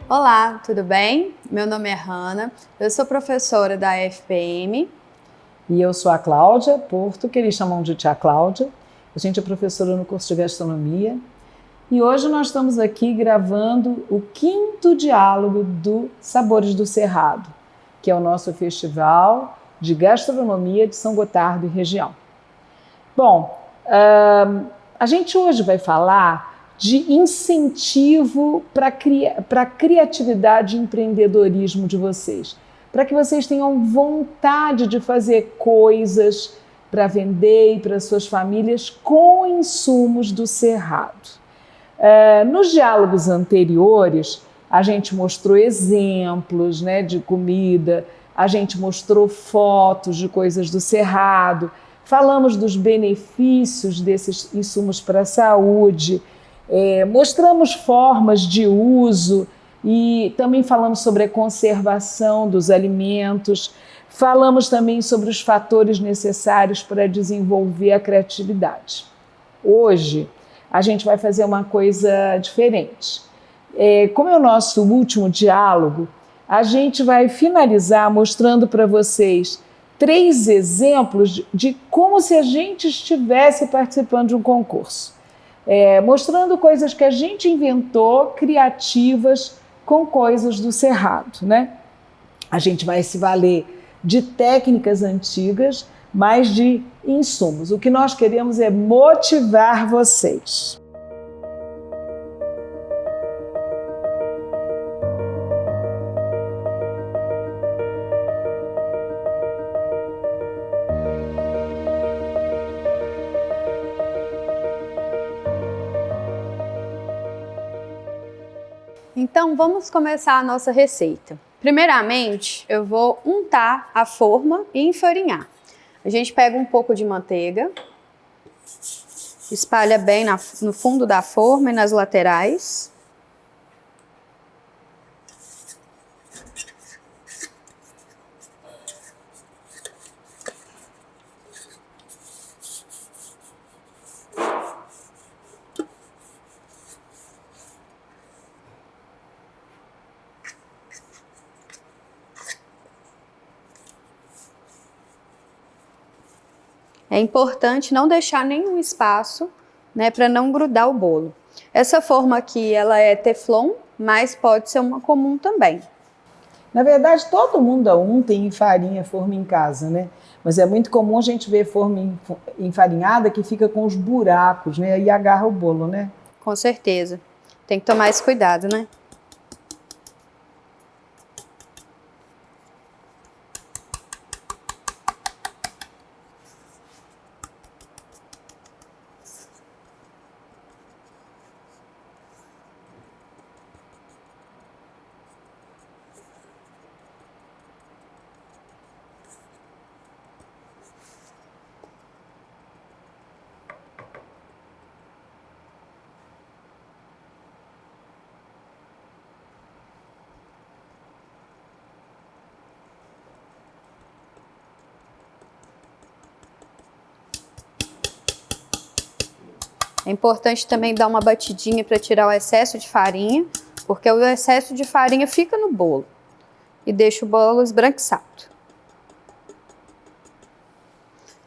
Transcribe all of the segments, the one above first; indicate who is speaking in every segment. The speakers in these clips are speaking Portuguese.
Speaker 1: Olá, tudo bem? Meu nome é Hanna, eu sou professora da FPM.
Speaker 2: E eu sou a Cláudia Porto, que eles chamam de Tia Cláudia. A gente é professora no curso de gastronomia. E hoje nós estamos aqui gravando o 5º diálogo do Sabores do Cerrado, que é o nosso festival de gastronomia de São Gotardo e região. Bom, a gente hoje vai falar de incentivo para a criatividade e empreendedorismo de vocês, para que vocês tenham vontade de fazer coisas para vender e para suas famílias com insumos do Cerrado. Nos diálogos anteriores, a gente mostrou exemplos, né, de comida, a gente mostrou fotos de coisas do Cerrado, falamos dos benefícios desses insumos para a saúde, mostramos formas de uso e também falamos sobre a conservação dos alimentos, falamos também sobre os fatores necessários para desenvolver a criatividade. Hoje, a gente vai fazer uma coisa diferente. Como é o nosso último diálogo, a gente vai finalizar mostrando para vocês 3 exemplos de como se a gente estivesse participando de um concurso. Mostrando coisas que a gente inventou, criativas, com coisas do Cerrado, né? A gente vai se valer de técnicas antigas, mas de insumos. O que nós queremos é motivar vocês.
Speaker 1: Então, vamos começar a nossa receita. Primeiramente, eu vou untar a forma e enfarinhar. A gente pega um pouco de manteiga, espalha bem no fundo da forma e nas laterais. É importante não deixar nenhum espaço, né, para não grudar o bolo. Essa forma aqui, ela é teflon, mas pode ser uma comum também.
Speaker 2: Na verdade, todo mundo unta e enfarinha forma em casa, né? Mas é muito comum a gente ver forma enfarinhada que fica com os buracos, né? E agarra o bolo, né?
Speaker 1: Com certeza. Tem que tomar esse cuidado, né? É importante também dar uma batidinha para tirar o excesso de farinha, porque o excesso de farinha fica no bolo e deixa o bolo esbranquiçado.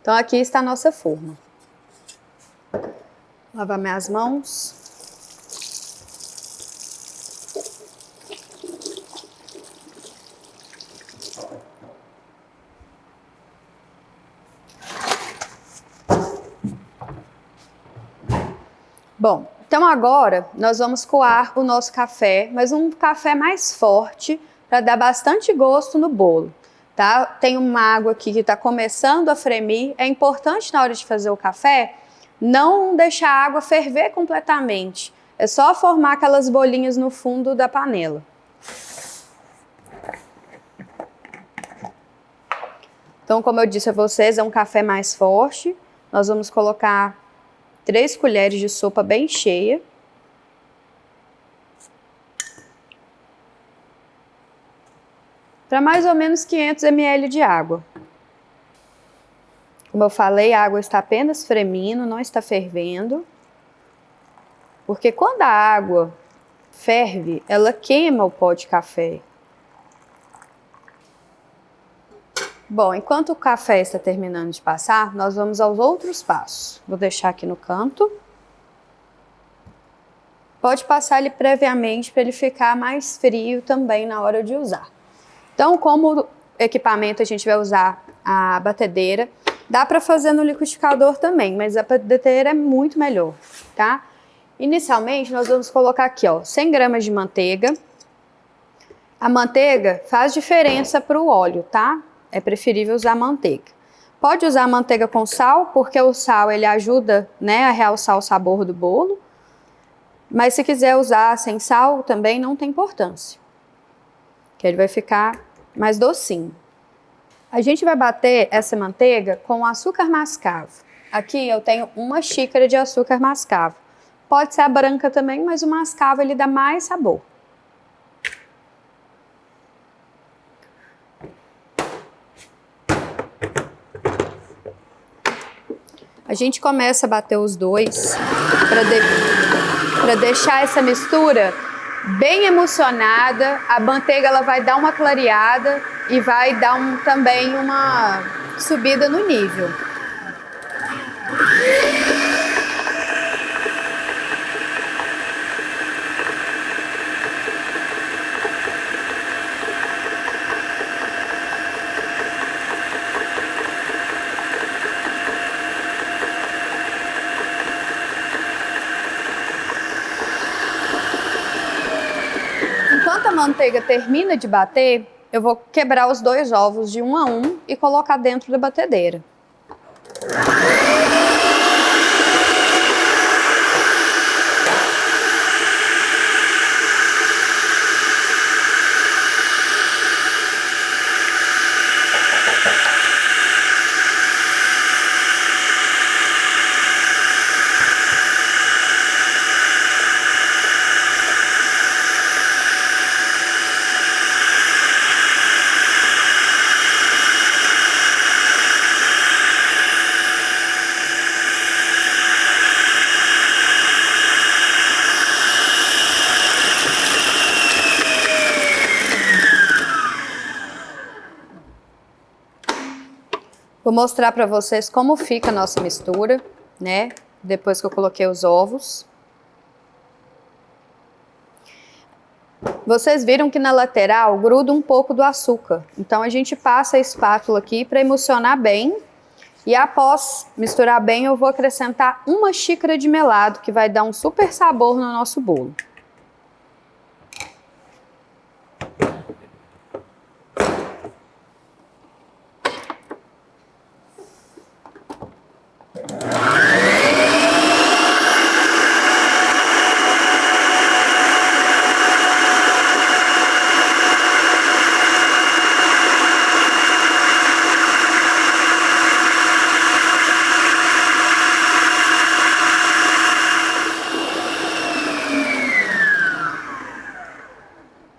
Speaker 1: Então aqui está a nossa forma. Lavar minhas mãos. Bom, então agora nós vamos coar o nosso café, mas um café mais forte para dar bastante gosto no bolo, tá? Tem uma água aqui que está começando a fremir. É importante na hora de fazer o café não deixar a água ferver completamente. É só formar aquelas bolinhas no fundo da panela. Então, como eu disse a vocês, é um café mais forte. Nós vamos colocar 3 colheres de sopa bem cheia. Para mais ou menos 500 ml de água. Como eu falei, a água está apenas fremindo, não está fervendo. Porque quando a água ferve, ela queima o pó de café. Bom, enquanto o café está terminando de passar, nós vamos aos outros passos. Vou deixar aqui no canto. Pode passar ele previamente para ele ficar mais frio também na hora de usar. Então, como equipamento a gente vai usar a batedeira, dá para fazer no liquidificador também, mas a batedeira é muito melhor, tá? Inicialmente, nós vamos colocar aqui, ó, 100 gramas de manteiga. A manteiga faz diferença para o óleo, tá? É preferível usar manteiga. Pode usar manteiga com sal, porque o sal ele ajuda, né, a realçar o sabor do bolo. Mas se quiser usar sem sal, também não tem importância, que ele vai ficar mais docinho. A gente vai bater essa manteiga com açúcar mascavo. Aqui eu tenho 1 xícara de açúcar mascavo. Pode ser a branca também, mas o mascavo ele dá mais sabor. A gente começa a bater os dois para deixar essa mistura bem emulsionada. A manteiga ela vai dar uma clareada e vai dar também uma subida no nível. Enquanto a manteiga termina de bater, eu vou quebrar os 2 ovos de 1 a 1 e colocar dentro da batedeira. Vou mostrar para vocês como fica a nossa mistura, né? Depois que eu coloquei os ovos. Vocês viram que na lateral gruda um pouco do açúcar. Então a gente passa a espátula aqui para emulsionar bem. E após misturar bem, eu vou acrescentar 1 xícara de melado, que vai dar um super sabor no nosso bolo.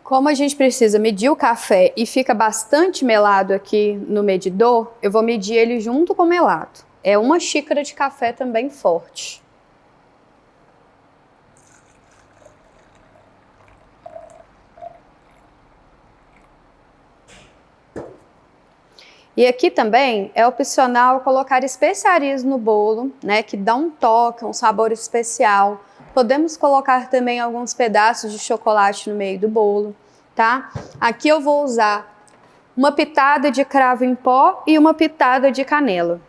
Speaker 1: Como a gente precisa medir o café e fica bastante melado aqui no medidor, eu vou medir ele junto com o melado. É 1 xícara de café também forte. E aqui também é opcional colocar especiarias no bolo, né, que dá um toque, um sabor especial. Podemos colocar também alguns pedaços de chocolate no meio do bolo, tá? Aqui eu vou usar uma pitada de cravo em pó e uma pitada de canela.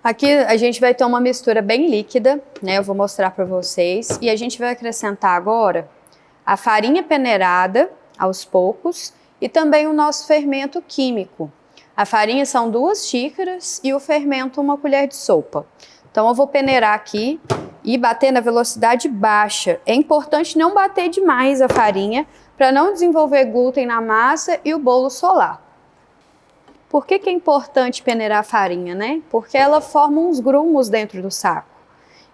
Speaker 1: Aqui a gente vai ter uma mistura bem líquida, né? Eu vou mostrar para vocês. E a gente vai acrescentar agora a farinha peneirada aos poucos e também o nosso fermento químico. A farinha são 2 xícaras e o fermento 1 colher de sopa. Então eu vou peneirar aqui e bater na velocidade baixa. É importante não bater demais a farinha para não desenvolver glúten na massa e o bolo solar. Por que é importante peneirar a farinha, né? Porque ela forma uns grumos dentro do saco.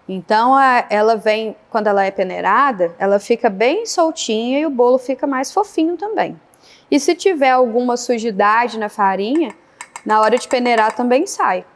Speaker 1: Então, ela vem, quando ela é peneirada, ela fica bem soltinha e o bolo fica mais fofinho também. E se tiver alguma sujidade na farinha, na hora de peneirar também sai.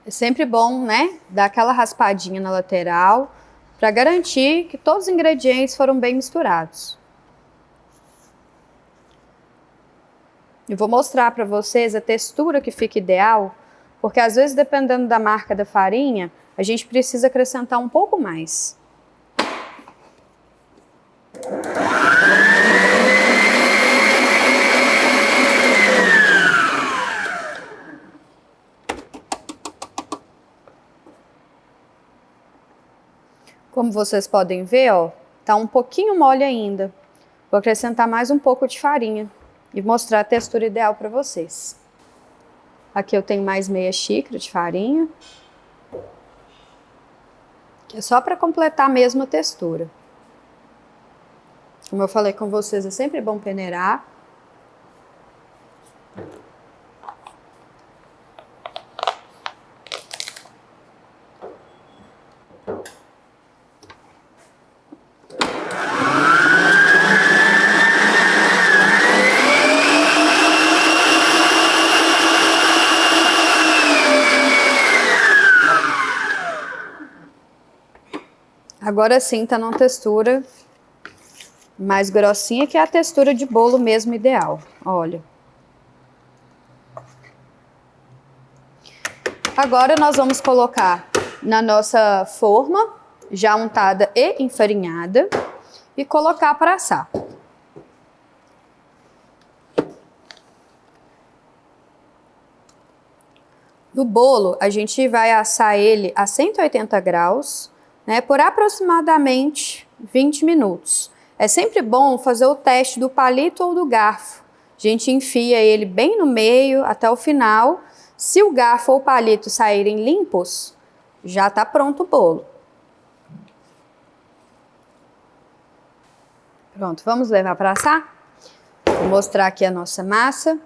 Speaker 1: É sempre bom, né, dar aquela raspadinha na lateral para garantir que todos os ingredientes foram bem misturados. Eu vou mostrar para vocês a textura que fica ideal, porque às vezes, dependendo da marca da farinha, a gente precisa acrescentar um pouco mais. Como vocês podem ver, ó, tá um pouquinho mole ainda. Vou acrescentar mais um pouco de farinha e mostrar a textura ideal para vocês. Aqui eu tenho mais meia xícara de farinha, que é só para completar mesmo a textura. Como eu falei com vocês, é sempre bom peneirar. Agora sim tá numa textura mais grossinha, que é a textura de bolo mesmo ideal. Olha. Agora nós vamos colocar na nossa forma, já untada e enfarinhada, e colocar para assar. No bolo, a gente vai assar ele a 180 graus, né, por aproximadamente 20 minutos. É sempre bom fazer o teste do palito ou do garfo. A gente enfia ele bem no meio até o final. Se o garfo ou o palito saírem limpos, já está pronto o bolo. Pronto, vamos levar para assar? Vou mostrar aqui a nossa massa.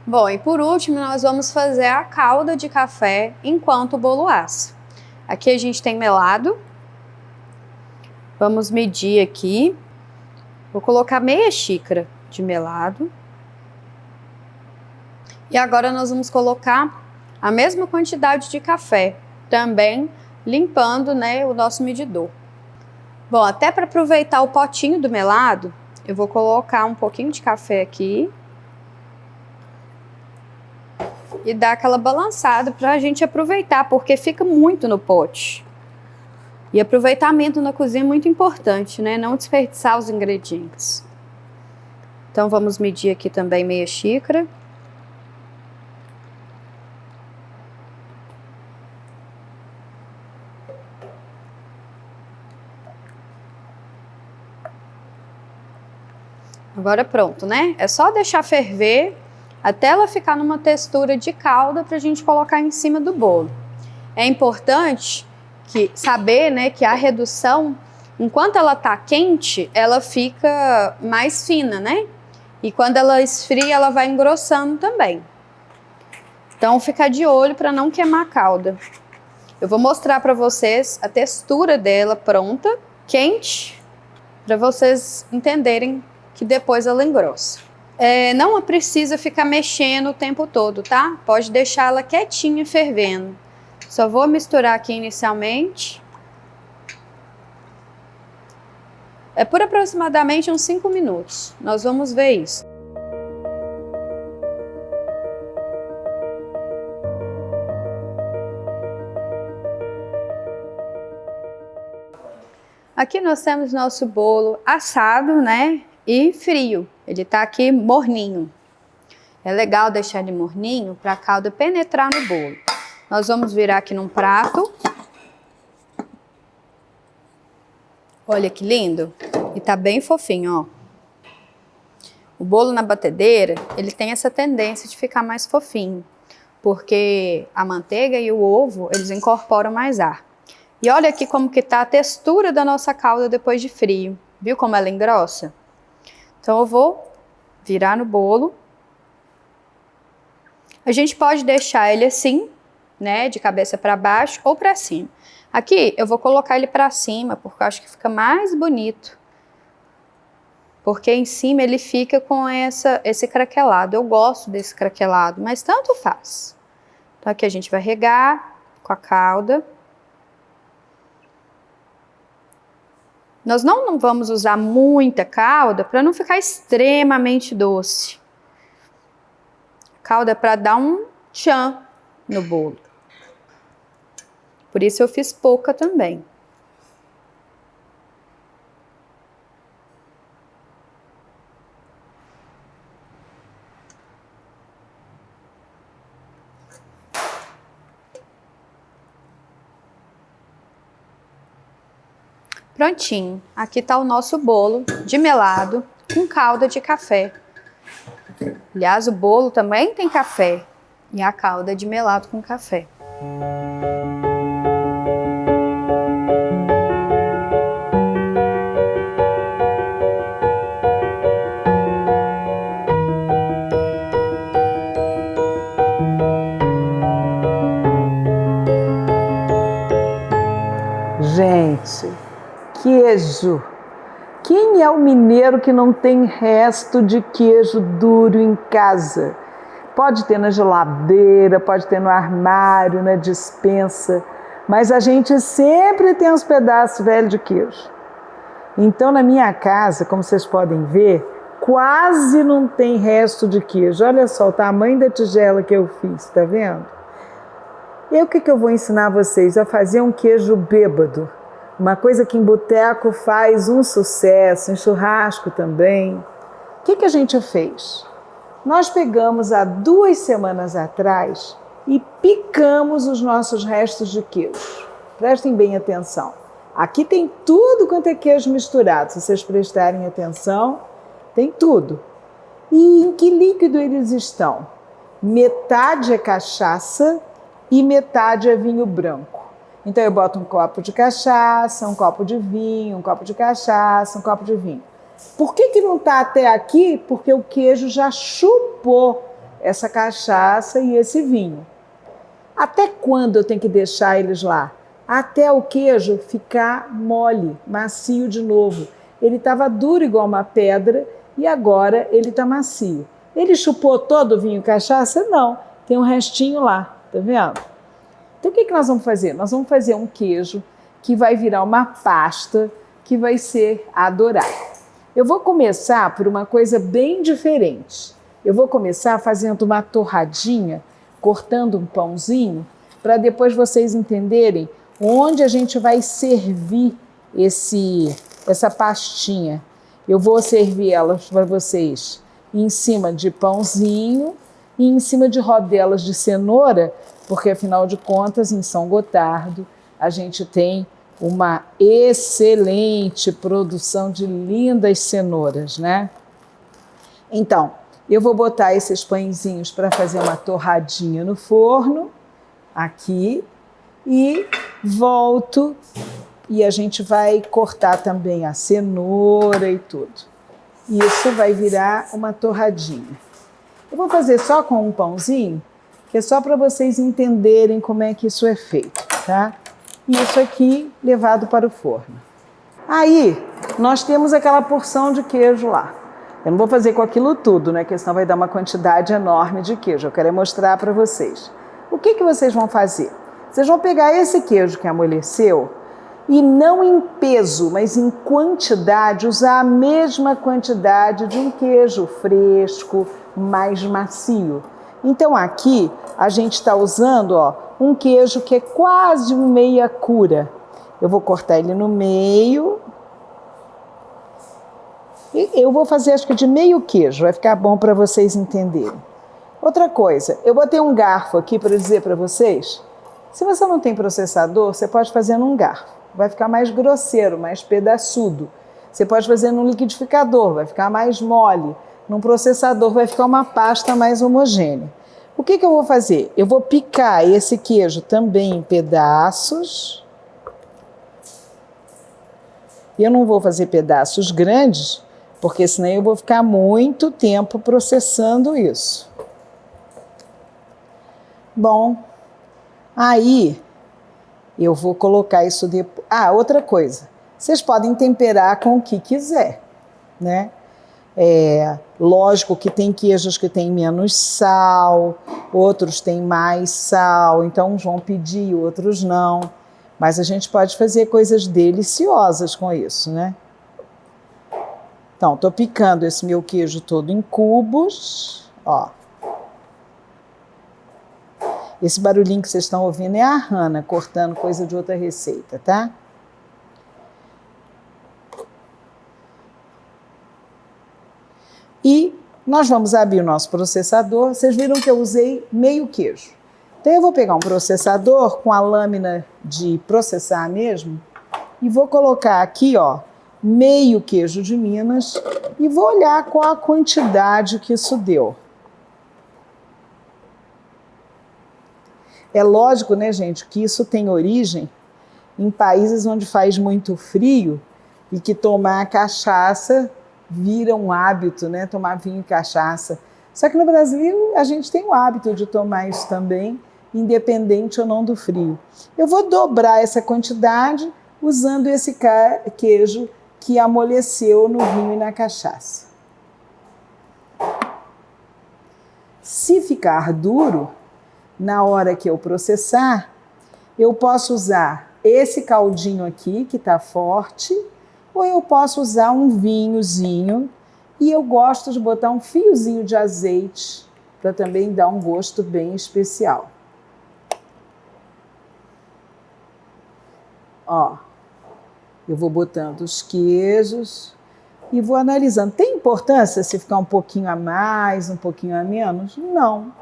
Speaker 1: Bom, e por último, nós vamos fazer a calda de café enquanto o bolo assa. Aqui a gente tem melado. Vamos medir aqui. Vou colocar meia xícara de melado. E agora nós vamos colocar a mesma quantidade de café, também limpando, né, o nosso medidor. Bom, até para aproveitar o potinho do melado, eu vou colocar um pouquinho de café aqui. E dar aquela balançada para a gente aproveitar, porque fica muito no pote. E aproveitamento na cozinha é muito importante, né? Não desperdiçar os ingredientes. Então vamos medir aqui também meia xícara. Agora pronto, né? É só deixar ferver até ela ficar numa textura de calda para a gente colocar em cima do bolo. É importante saber, né, que a redução, enquanto ela está quente, ela fica mais fina, né? E quando ela esfria, ela vai engrossando também. Então, ficar de olho para não queimar a calda. Eu vou mostrar para vocês a textura dela pronta, quente, para vocês entenderem que depois ela engrossa. Não precisa ficar mexendo o tempo todo, tá? Pode deixar ela quietinha fervendo. Só vou misturar aqui inicialmente. É por aproximadamente uns 5 minutos. Nós vamos ver isso. Aqui nós temos nosso bolo assado, né? E frio. Ele tá aqui morninho. É legal deixar ele morninho para a calda penetrar no bolo. Nós vamos virar aqui num prato. Olha que lindo. E tá bem fofinho, ó. O bolo na batedeira, ele tem essa tendência de ficar mais fofinho, porque a manteiga e o ovo, eles incorporam mais ar. E olha aqui como que tá a textura da nossa calda depois de frio. Viu como ela engrossa? Então eu vou virar no bolo. A gente pode deixar ele assim, né, de cabeça para baixo ou para cima. Aqui eu vou colocar ele para cima, porque eu acho que fica mais bonito. Porque em cima ele fica com esse craquelado. Eu gosto desse craquelado, mas tanto faz. Então aqui a gente vai regar com a calda. Nós não vamos usar muita calda para não ficar extremamente doce. Calda é para dar um tchan no bolo. Por isso eu fiz pouca também. Prontinho, aqui está o nosso bolo de melado com calda de café. Aliás, o bolo também tem café e a calda de melado com café.
Speaker 2: Gente, queijo. Quem é o mineiro que não tem resto de queijo duro em casa? Pode ter na geladeira, pode ter no armário, na despensa, mas a gente sempre tem uns pedaços velhos de queijo. Então, na minha casa, como vocês podem ver, quase não tem resto de queijo. Olha só o tamanho da tigela que eu fiz, tá vendo? E o que eu vou ensinar vocês? A fazer um queijo bêbado. Uma coisa que em boteco faz um sucesso, em churrasco também. O que a gente fez? Nós pegamos há 2 semanas atrás e picamos os nossos restos de queijo. Prestem bem atenção. Aqui tem tudo quanto é queijo misturado. Se vocês prestarem atenção, tem tudo. E em que líquido eles estão? Metade é cachaça e metade é vinho branco. Então eu boto um copo de cachaça, um copo de vinho, um copo de cachaça, um copo de vinho. Por que não está até aqui? Porque o queijo já chupou essa cachaça e esse vinho. Até quando eu tenho que deixar eles lá? Até o queijo ficar mole, macio de novo. Ele estava duro igual uma pedra e agora ele está macio. Ele chupou todo o vinho e cachaça? Não, tem um restinho lá, tá vendo? Então, o que nós vamos fazer? Nós vamos fazer um queijo que vai virar uma pasta que vai ser adorado. Eu vou começar por uma coisa bem diferente. Eu vou começar fazendo uma torradinha, cortando um pãozinho, para depois vocês entenderem onde a gente vai servir essa pastinha. Eu vou servir ela para vocês em cima de pãozinho e em cima de rodelas de cenoura, porque afinal de contas, em São Gotardo, a gente tem uma excelente produção de lindas cenouras, né? Então, eu vou botar esses pãezinhos para fazer uma torradinha no forno, aqui, e volto e a gente vai cortar também a cenoura e tudo. Isso vai virar uma torradinha. Eu vou fazer só com um pãozinho, que é só para vocês entenderem como é que isso é feito, tá? E isso aqui levado para o forno. Aí, nós temos aquela porção de queijo lá. Eu não vou fazer com aquilo tudo, né? Porque senão vai dar uma quantidade enorme de queijo. Eu quero mostrar para vocês. O que vocês vão fazer? Vocês vão pegar esse queijo que amoleceu e não em peso, mas em quantidade, usar a mesma quantidade de um queijo fresco, mais macio. Então aqui a gente está usando, ó, um queijo que é quase um meia cura. Eu vou cortar ele no meio. Eu vou fazer, acho que de meio queijo, vai ficar bom para vocês entenderem. Outra coisa, eu botei um garfo aqui para dizer para vocês, se você não tem processador, você pode fazer num garfo, vai ficar mais grosseiro, mais pedaçudo. Você pode fazer num liquidificador, vai ficar mais mole. Num processador vai ficar uma pasta mais homogênea. O que eu vou fazer? Eu vou picar esse queijo também em pedaços. E eu não vou fazer pedaços grandes, porque senão eu vou ficar muito tempo processando isso. Bom, aí eu vou colocar isso depois. Ah, outra coisa, vocês podem temperar com o que quiser, né? Lógico que tem queijos que têm menos sal, outros têm mais sal, então uns vão pedir, outros não. Mas a gente pode fazer coisas deliciosas com isso, né? Então, estou picando esse meu queijo todo em cubos, ó. Esse barulhinho que vocês estão ouvindo é a Hannah cortando coisa de outra receita, tá? E nós vamos abrir o nosso processador. Vocês viram que eu usei meio queijo. Então eu vou pegar um processador com a lâmina de processar mesmo e vou colocar aqui, ó, meio queijo de Minas e vou olhar qual a quantidade que isso deu. É lógico, né, gente, que isso tem origem em países onde faz muito frio e que tomar cachaça vira um hábito, né, tomar vinho e cachaça. Só que no Brasil a gente tem o hábito de tomar isso também, independente ou não do frio. Eu vou dobrar essa quantidade usando esse queijo que amoleceu no vinho e na cachaça. Se ficar duro, na hora que eu processar, eu posso usar esse caldinho aqui, que está forte, ou eu posso usar um vinhozinho, e eu gosto de botar um fiozinho de azeite, para também dar um gosto bem especial. Ó, eu vou botando os queijos e vou analisando. Tem importância se ficar um pouquinho a mais, um pouquinho a menos? Não.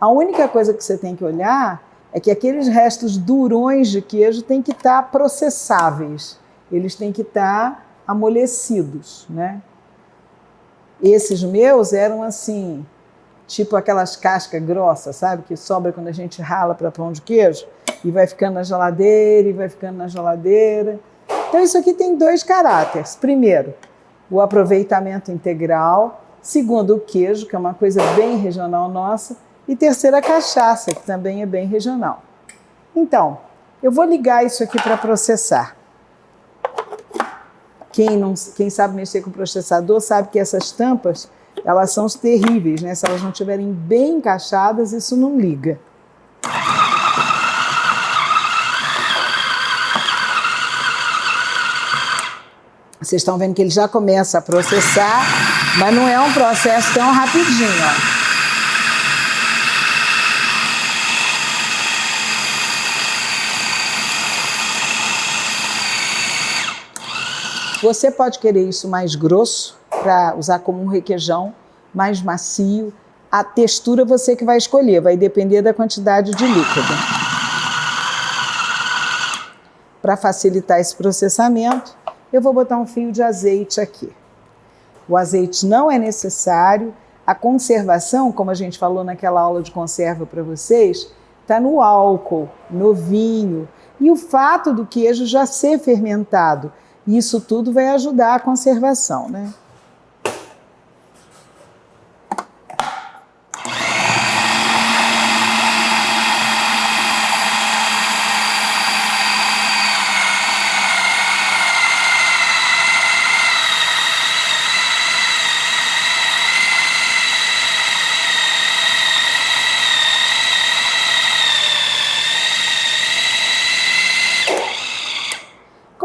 Speaker 2: A única coisa que você tem que olhar é que aqueles restos durões de queijo têm que estar processáveis. Eles têm que estar amolecidos, né? Esses meus eram assim, tipo aquelas cascas grossas, sabe? Que sobra quando a gente rala para pão de queijo e vai ficando na geladeira e vai ficando na geladeira. Então isso aqui tem dois caráteres. Primeiro, o aproveitamento integral. Segundo, o queijo, que é uma coisa bem regional nossa. E terceiro, a cachaça, que também é bem regional. Então, eu vou ligar isso aqui para processar. Quem sabe mexer com processador sabe que essas tampas, elas são terríveis, né? Se elas não estiverem bem encaixadas, isso não liga. Vocês estão vendo que ele já começa a processar, mas não é um processo tão rapidinho, ó. Você pode querer isso mais grosso, para usar como um requeijão, mais macio. A textura você que vai escolher, vai depender da quantidade de líquido. Para facilitar esse processamento, eu vou botar um fio de azeite aqui. O azeite não é necessário. A conservação, como a gente falou naquela aula de conserva para vocês, está no álcool, no vinho. E o fato do queijo já ser fermentado. Isso tudo vai ajudar a conservação, né?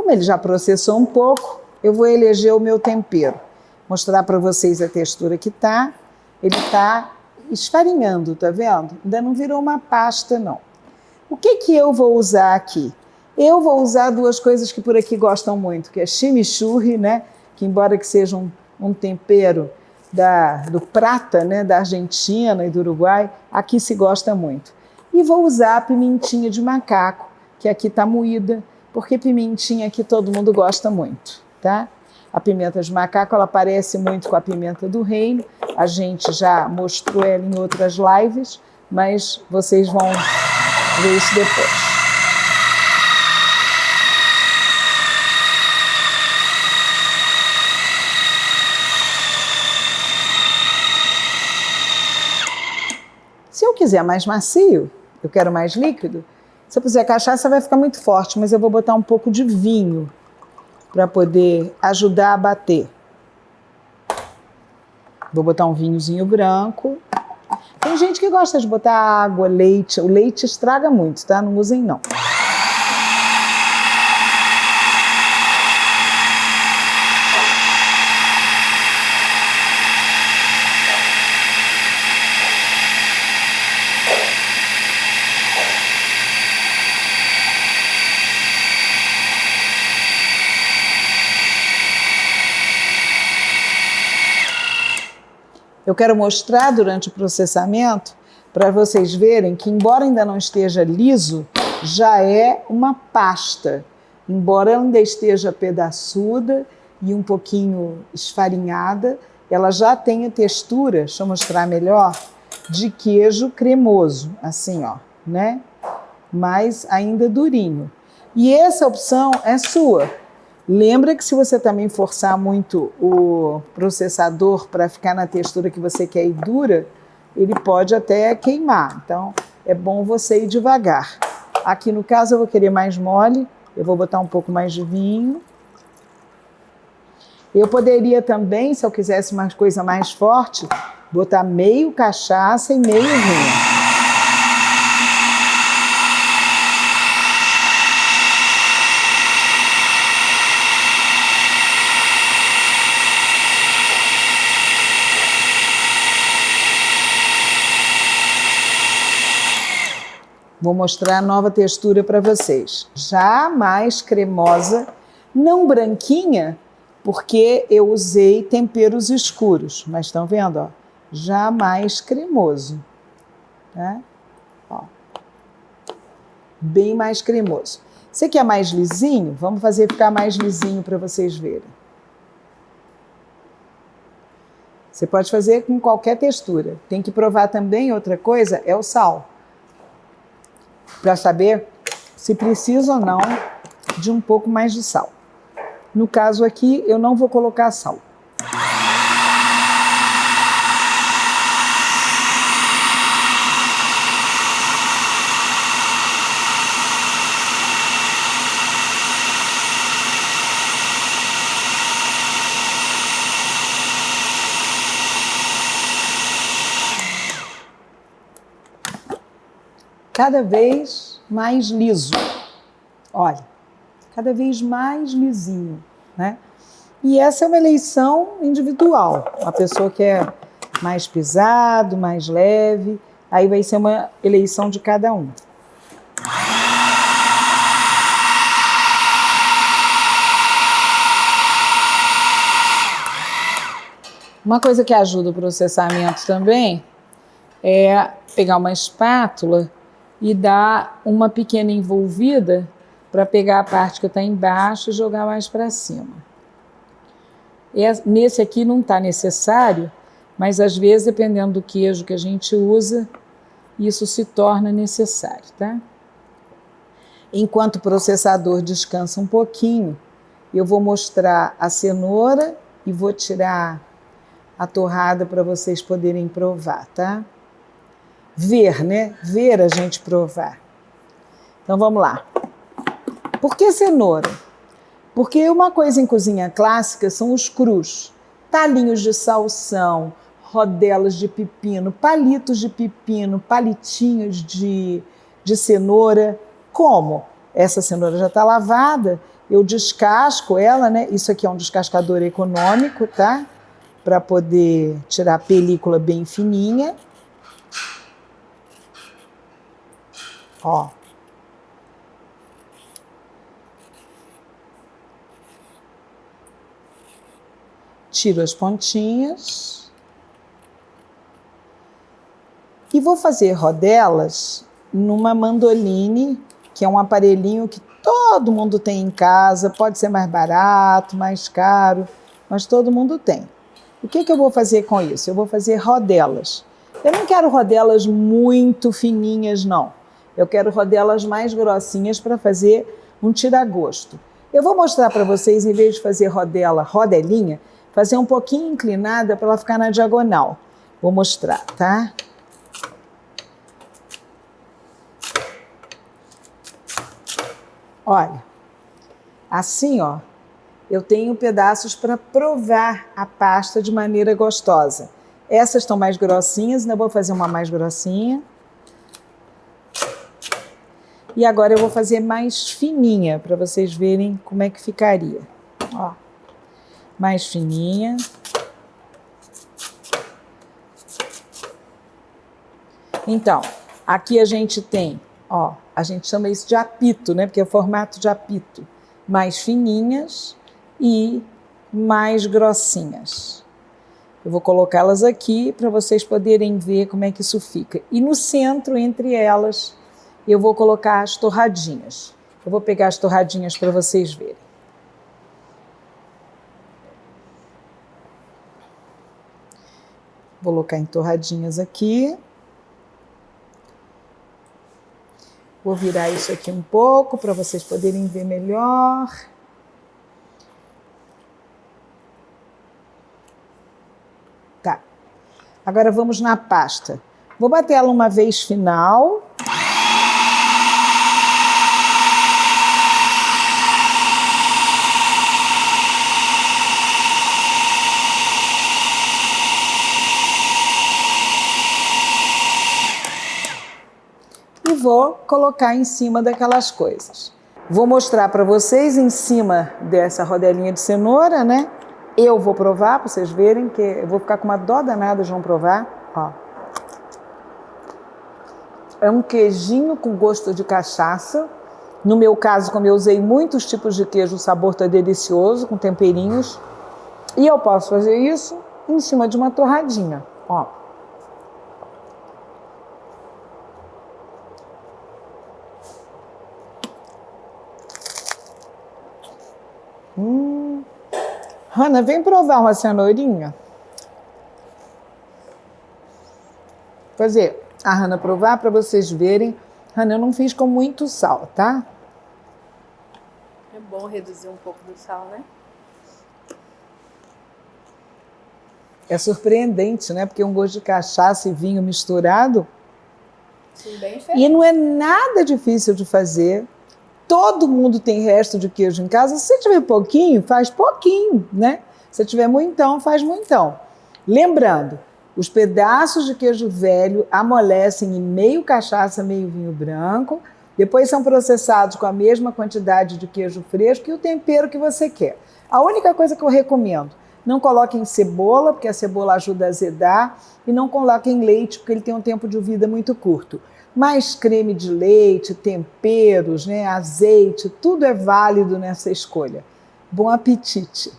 Speaker 2: Como ele já processou um pouco, eu vou eleger o meu tempero. Mostrar para vocês a textura que tá. Ele tá esfarinhando, tá vendo? Ainda não virou uma pasta, não. O que eu vou usar aqui? Eu vou usar duas coisas que por aqui gostam muito, que é chimichurri, né? Que embora que seja um tempero do prata, né? Da Argentina e do Uruguai, aqui se gosta muito. E vou usar a pimentinha de macaco, que aqui está moída, porque pimentinha aqui todo mundo gosta muito, tá? A pimenta de macaco, ela parece muito com a pimenta do reino, a gente já mostrou ela em outras lives, mas vocês vão ver isso depois. Se eu quiser mais macio, eu quero mais líquido, se eu puser cachaça vai ficar muito forte, mas eu vou botar um pouco de vinho para poder ajudar a bater. Vou botar um vinhozinho branco. Tem gente que gosta de botar água, leite. O leite estraga muito, tá? Não usem não. Eu quero mostrar durante o processamento para vocês verem que, embora ainda não esteja liso, já é uma pasta. Embora ela ainda esteja pedaçuda e um pouquinho esfarinhada, ela já tem a textura, deixa eu mostrar melhor, de queijo cremoso, assim, ó, né? Mas ainda durinho. E essa opção é sua. Lembra que se você também forçar muito o processador para ficar na textura que você quer e dura, ele pode até queimar. Então, é bom você ir devagar. Aqui no caso eu vou querer mais mole, eu vou botar um pouco mais de vinho. Eu poderia também, se eu quisesse uma coisa mais forte, botar meio cachaça e meio vinho. Vou mostrar a nova textura para vocês. Já mais cremosa, não branquinha, porque eu usei temperos escuros. Mas estão vendo, ó? Já mais cremoso. Tá? Ó. Bem mais cremoso. Você quer mais lisinho? Vamos fazer ficar mais lisinho para vocês verem. Você pode fazer com qualquer textura. Tem que provar também, outra coisa, é o sal. Para saber se precisa ou não de um pouco mais de sal. No caso aqui, eu não vou colocar sal. Cada vez mais liso. Olha, cada vez mais lisinho, né? E essa é uma eleição individual. A pessoa quer mais pisado, mais leve, aí vai ser uma eleição de cada um. Uma coisa que ajuda o processamento também é pegar uma espátula e dar uma pequena envolvida para pegar a parte que está embaixo e jogar mais para cima. Nesse aqui não está necessário, mas às vezes, dependendo do queijo que a gente usa, isso se torna necessário, tá? Enquanto o processador descansa um pouquinho, eu vou mostrar a cenoura e vou tirar a torrada para vocês poderem provar, tá? Ver, né? Ver a gente provar. Então vamos lá. Por que cenoura? Porque uma coisa em cozinha clássica são os crus. Talinhos de salsão, rodelas de pepino, palitos de pepino, palitinhos de cenoura. Como? Essa cenoura já está lavada eu descasco ela, né? Isso aqui é um descascador econômico, tá? Para poder tirar a película bem fininha. Ó. Tiro as pontinhas. E vou fazer rodelas numa mandoline, que é um aparelhinho que todo mundo tem em casa, pode ser mais barato, mais caro, mas todo mundo tem. O que eu vou fazer com isso? Eu vou fazer rodelas. Eu não quero rodelas muito fininhas, não. Eu quero rodelas mais grossinhas para fazer um tira-gosto. Eu vou mostrar para vocês, em vez de fazer rodelinha, fazer um pouquinho inclinada para ela ficar na diagonal. Vou mostrar, tá? Olha, assim, ó, eu tenho pedaços para provar a pasta de maneira gostosa. Essas estão mais grossinhas, ainda vou fazer uma mais grossinha. E agora eu vou fazer mais fininha, para vocês verem como é que ficaria. Ó, mais fininha. Então, aqui a gente tem, ó, a gente chama isso de apito, né? Porque é o formato de apito. Mais fininhas e mais grossinhas. Eu vou colocá-las aqui para vocês poderem ver como é que isso fica. E no centro, entre elas, eu vou colocar as torradinhas. Eu vou pegar as torradinhas para vocês verem. Vou colocar em torradinhas aqui. Vou virar isso aqui um pouco para vocês poderem ver melhor. Tá. Agora vamos na pasta. Vou bater ela uma vez final. E vou colocar em cima daquelas coisas. Vou mostrar para vocês em cima dessa rodelinha de cenoura, né? Eu vou provar para vocês verem, que eu vou ficar com uma dó danada de não provar. Ó. É um queijinho com gosto de cachaça. No meu caso, como eu usei muitos tipos de queijo, o sabor está delicioso, com temperinhos. E eu posso fazer isso em cima de uma torradinha. Ó. Hanna, vem provar uma cenourinha. Fazer a Hanna provar para vocês verem. Hanna, eu não fiz com muito sal, tá?
Speaker 1: É bom reduzir um pouco do sal, né?
Speaker 2: É surpreendente, né? Porque um gosto de cachaça e vinho misturado.
Speaker 1: Sim, bem diferente.
Speaker 2: E não é nada difícil de fazer. Todo mundo tem resto de queijo em casa. Se você tiver pouquinho, faz pouquinho, né? Se tiver muitão, faz muitão. Lembrando, os pedaços de queijo velho amolecem em meio cachaça, meio vinho branco. Depois são processados com a mesma quantidade de queijo fresco e o tempero que você quer. A única coisa que eu recomendo, não coloquem cebola, porque a cebola ajuda a azedar, e não coloquem leite, porque ele tem um tempo de vida muito curto. Mas creme de leite, temperos, né, azeite, tudo é válido nessa escolha. Bom apetite!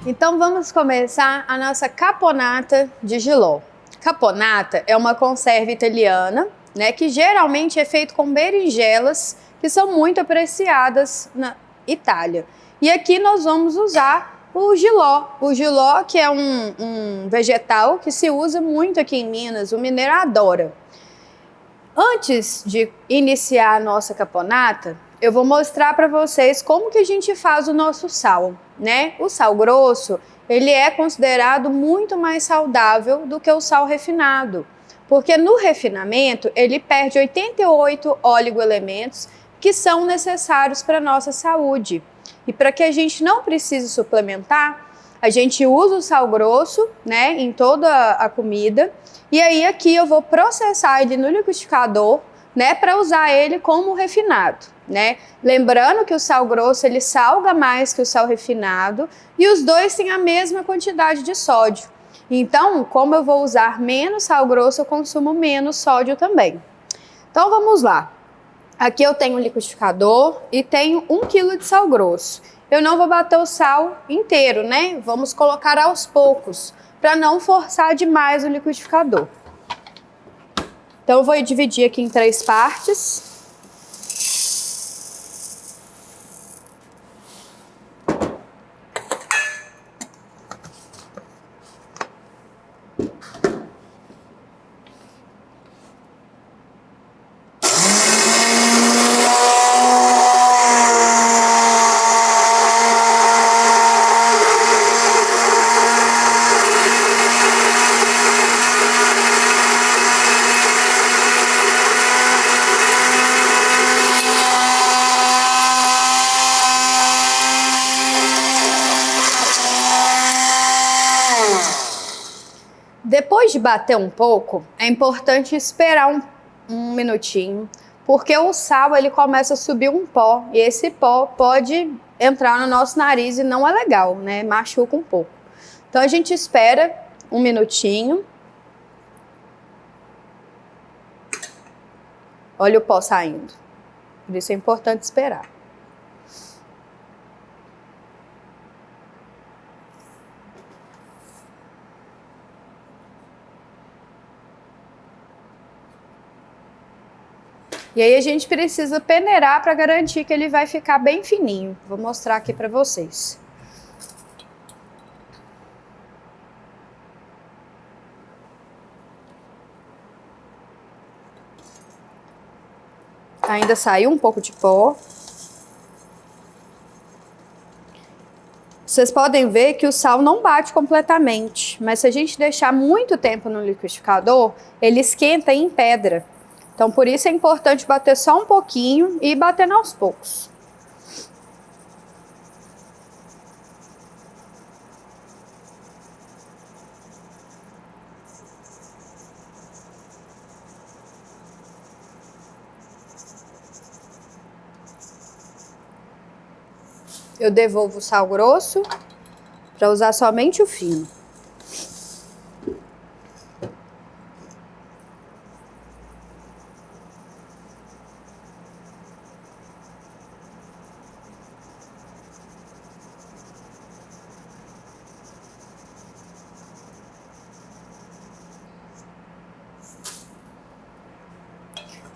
Speaker 1: Então vamos começar a nossa caponata de jiló. Caponata é uma conserva italiana, né, que geralmente é feito com berinjelas, que são muito apreciadas na Itália. E aqui nós vamos usar o jiló. O jiló, que é um vegetal que se usa muito aqui em Minas, o mineiro adora. Antes de iniciar a nossa caponata, eu vou mostrar para vocês como que a gente faz o nosso sal, né? O sal grosso, ele é considerado muito mais saudável do que o sal refinado, porque no refinamento ele perde 88 oligoelementos que são necessários para a nossa saúde. E para que a gente não precise suplementar, a gente usa o sal grosso, né, em toda a comida. E aí aqui eu vou processar ele no liquidificador, né, para usar ele como refinado, né? Lembrando que o sal grosso ele salga mais que o sal refinado e os dois têm a mesma quantidade de sódio. Então, como eu vou usar menos sal grosso, eu consumo menos sódio também. Então vamos lá. Aqui eu tenho um liquidificador e tenho 1 kg de sal grosso. Eu não vou bater o sal inteiro, né? Vamos colocar aos poucos, para não forçar demais o liquidificador. Então eu vou dividir aqui em 3 partes. Depois de bater um pouco, é importante esperar um minutinho, porque o sal ele começa a subir um pó, e esse pó pode entrar no nosso nariz e não é legal, né? Machuca um pouco. Então a gente espera um minutinho. Olha o pó saindo. Por isso é importante esperar. E aí a gente precisa peneirar para garantir que ele vai ficar bem fininho. Vou mostrar aqui para vocês. Ainda saiu um pouco de pó. Vocês podem ver que o sal não bate completamente, mas se a gente deixar muito tempo no liquidificador, ele esquenta em pedra. Então, por isso é importante bater só um pouquinho e ir batendo aos poucos. Eu devolvo o sal grosso para usar somente o fino.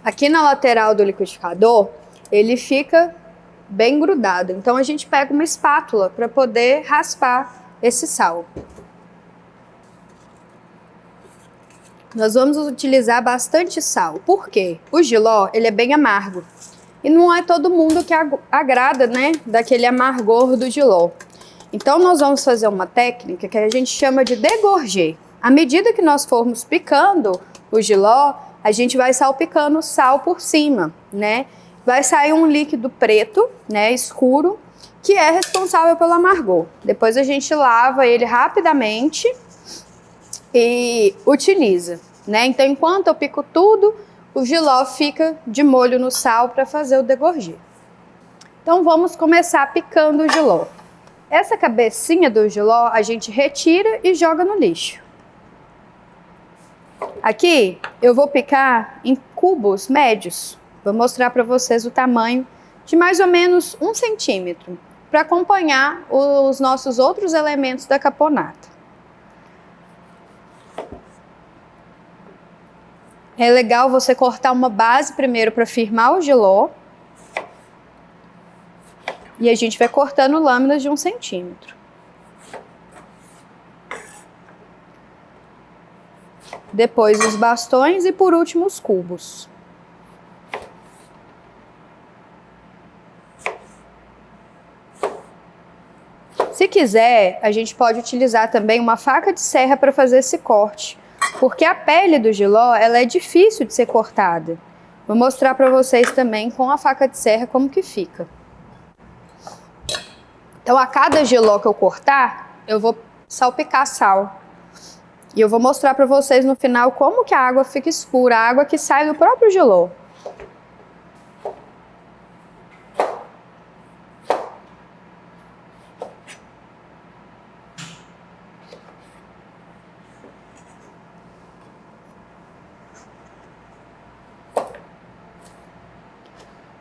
Speaker 1: Aqui na lateral do liquidificador, ele fica bem grudado. Então a gente pega uma espátula para poder raspar esse sal. Nós vamos utilizar bastante sal. Por quê? O jiló, ele é bem amargo. E não é todo mundo que agrada, né, daquele amargor do jiló. Então nós vamos fazer uma técnica que a gente chama de degorger. À medida que nós formos picando o jiló, a gente vai salpicando sal por cima, né? Vai sair um líquido preto, né, escuro, que é responsável pelo amargor. Depois a gente lava ele rapidamente e utiliza, né? Então, enquanto eu pico tudo, o jiló fica de molho no sal para fazer o degorger. Então, vamos começar picando o jiló. Essa cabecinha do jiló a gente retira e joga no lixo. Aqui eu vou picar em cubos médios. Vou mostrar para vocês o tamanho de mais ou menos 1 centímetro, para acompanhar os nossos outros elementos da caponata. É legal você cortar uma base primeiro para firmar o jiló. E a gente vai cortando lâminas de 1 centímetro. depois os bastões e por último os cubos. Se quiser, a gente pode utilizar também uma faca de serra para fazer esse corte, porque a pele do jiló ela é difícil de ser cortada. Vou mostrar para vocês também com a faca de serra como que fica. Então, a cada jiló que eu cortar, eu vou salpicar sal. E eu vou mostrar para vocês no final como que a água fica escura, a água que sai do próprio jiló.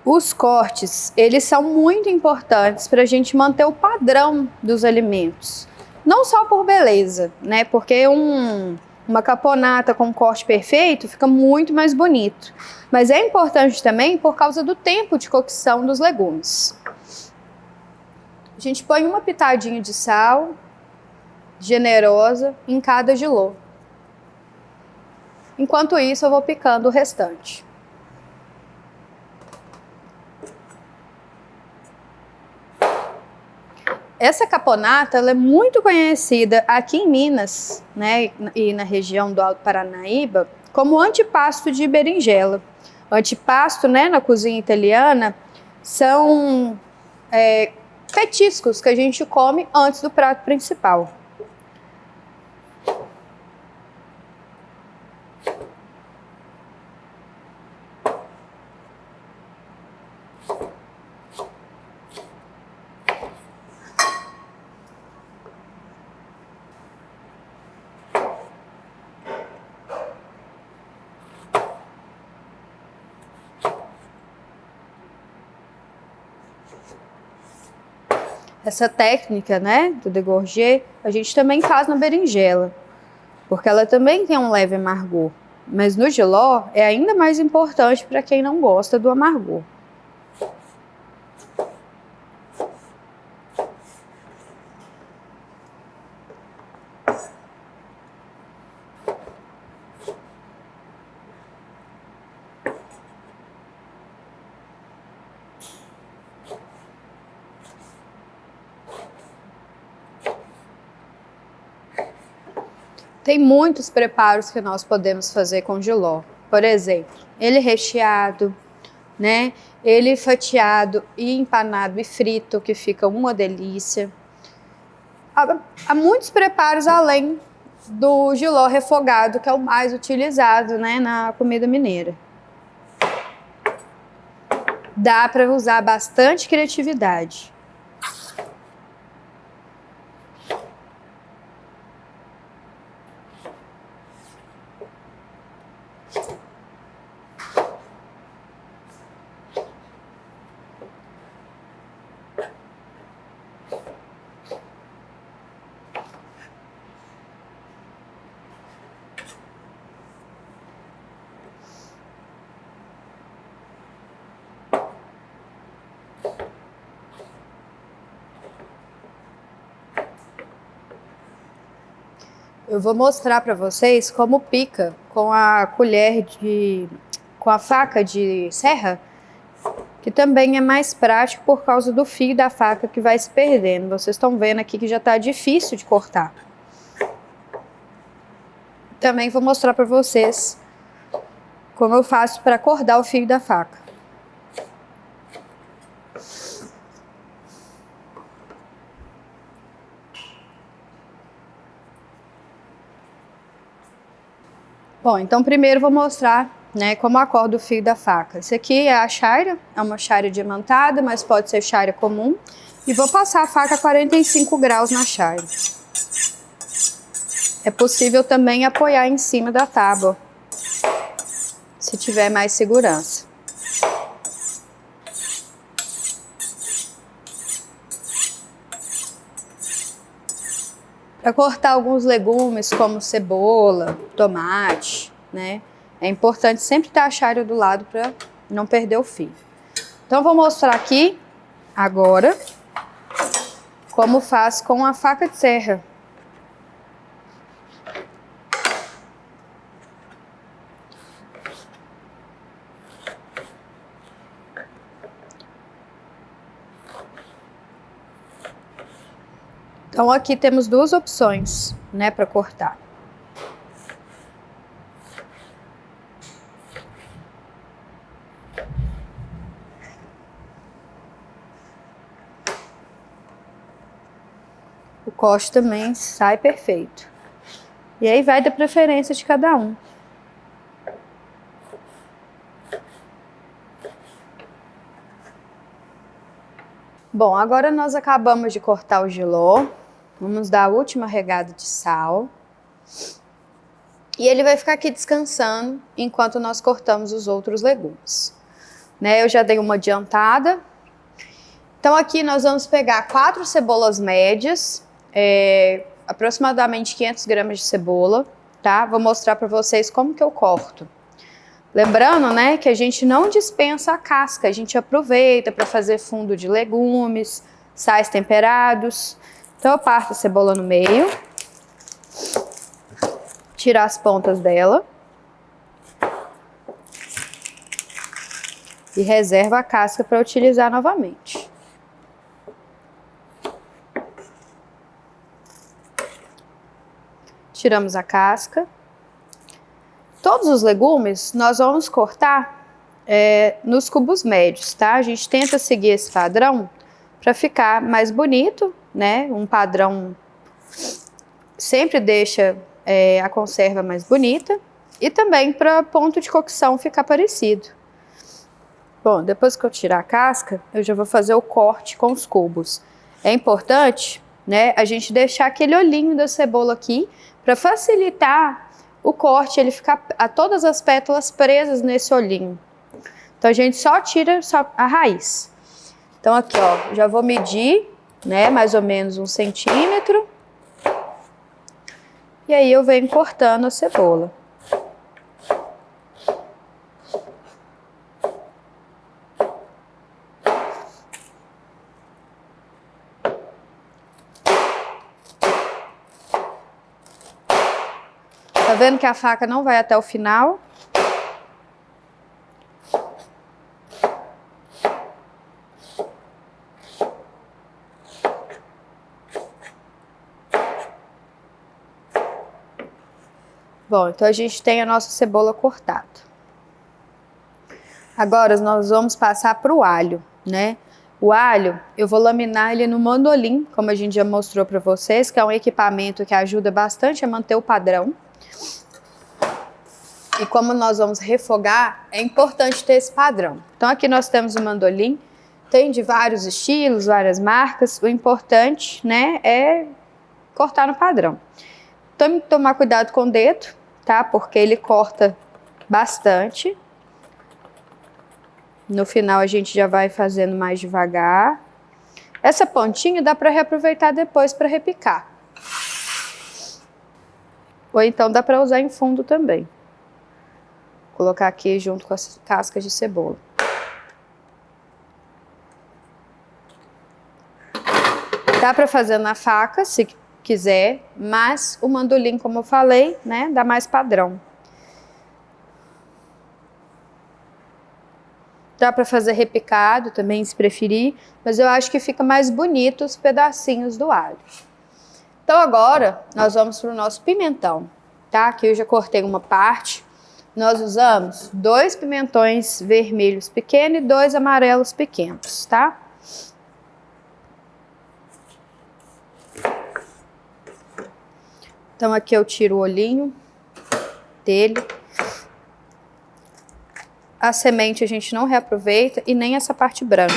Speaker 1: Os cortes, eles são muito importantes para a gente manter o padrão dos alimentos. Não só por beleza, né? Porque uma caponata com corte perfeito fica muito mais bonito. Mas é importante também por causa do tempo de cocção dos legumes. A gente põe uma pitadinha de sal, generosa, em cada jiló. Enquanto isso, eu vou picando o restante. Essa caponata ela é muito conhecida aqui em Minas, né, e na região do Alto Paranaíba, como antipasto de berinjela. O antipasto, né, na cozinha italiana, são petiscos que a gente come antes do prato principal. Essa técnica, né, do degorgé, a gente também faz na berinjela, porque ela também tem um leve amargor. Mas no jiló é ainda mais importante para quem não gosta do amargor. Tem muitos preparos que nós podemos fazer com jiló. Por exemplo, ele recheado, né? Ele fatiado e empanado e frito, que fica uma delícia. Há muitos preparos além do jiló refogado, que é o mais utilizado, né, na comida mineira. Dá para usar bastante criatividade. Eu vou mostrar para vocês como pica com a com a faca de serra, que também é mais prático por causa do fio da faca que vai se perdendo. Vocês estão vendo aqui que já está difícil de cortar. Também vou mostrar para vocês como eu faço para acordar o fio da faca. Bom, então primeiro vou mostrar, né, como acordo o fio da faca. Esse aqui é a chaira, é uma chaira diamantada, mas pode ser chaira comum. E vou passar a faca a 45 graus na chaira. É possível também apoiar em cima da tábua, se tiver mais segurança. Para cortar alguns legumes como cebola, tomate, né? É importante sempre ter a chaira do lado para não perder o fio. Então vou mostrar aqui agora como faz com a faca de serra. Então aqui temos duas opções, né, para cortar. O corte também sai perfeito. E aí vai da preferência de cada um. Bom, agora nós acabamos de cortar o jiló. Vamos dar a última regada de sal. E ele vai ficar aqui descansando enquanto nós cortamos os outros legumes. Né, eu já dei uma adiantada. Então aqui nós vamos pegar 4 cebolas médias, aproximadamente 500 gramas de cebola, tá? Vou mostrar para vocês como que eu corto. Lembrando, né, que a gente não dispensa a casca, a gente aproveita para fazer fundo de legumes, sais temperados. Então eu parto a cebola no meio, tiro as pontas dela e reservo a casca para utilizar novamente. Tiramos a casca. Todos os legumes nós vamos cortar nos cubos médios, tá? A gente tenta seguir esse padrão para ficar mais bonito, né? Um padrão sempre deixa a conserva mais bonita e também para ponto de cocção ficar parecido. Bom, depois que eu tirar a casca, eu já vou fazer o corte com os cubos. É importante, né, a gente deixar aquele olhinho da cebola aqui para facilitar o corte, ele ficar todas as pétalas presas nesse olhinho. Então a gente só tira a raiz. Então aqui, ó, já vou medir, né, mais ou menos 1 centímetro. E aí eu venho cortando a cebola. Tá vendo que a faca não vai até o final? Bom, então a gente tem a nossa cebola cortada. Agora nós vamos passar para o alho, né? O alho, eu vou laminar ele no mandolim, como a gente já mostrou para vocês, que é um equipamento que ajuda bastante a manter o padrão. E como nós vamos refogar, é importante ter esse padrão. Então aqui nós temos o mandolim, tem de vários estilos, várias marcas. O importante, né, é cortar no padrão. Então tomar cuidado com o dedo, tá? Porque ele corta bastante. No final a gente já vai fazendo mais devagar. Essa pontinha dá para reaproveitar depois para repicar. Ou então dá para usar em fundo também. Colocar aqui junto com as cascas de cebola. Dá para fazer na faca, se quiser, mas o mandolim, como eu falei, né, dá mais padrão. Dá para fazer repicado também, se preferir, mas eu acho que fica mais bonito os pedacinhos do alho. Então agora nós vamos para o nosso pimentão, tá? Aqui eu já cortei uma parte. Nós usamos 2 pimentões vermelhos pequenos e 2 amarelos pequenos, tá? Então aqui eu tiro o olhinho dele. A semente a gente não reaproveita e nem essa parte branca.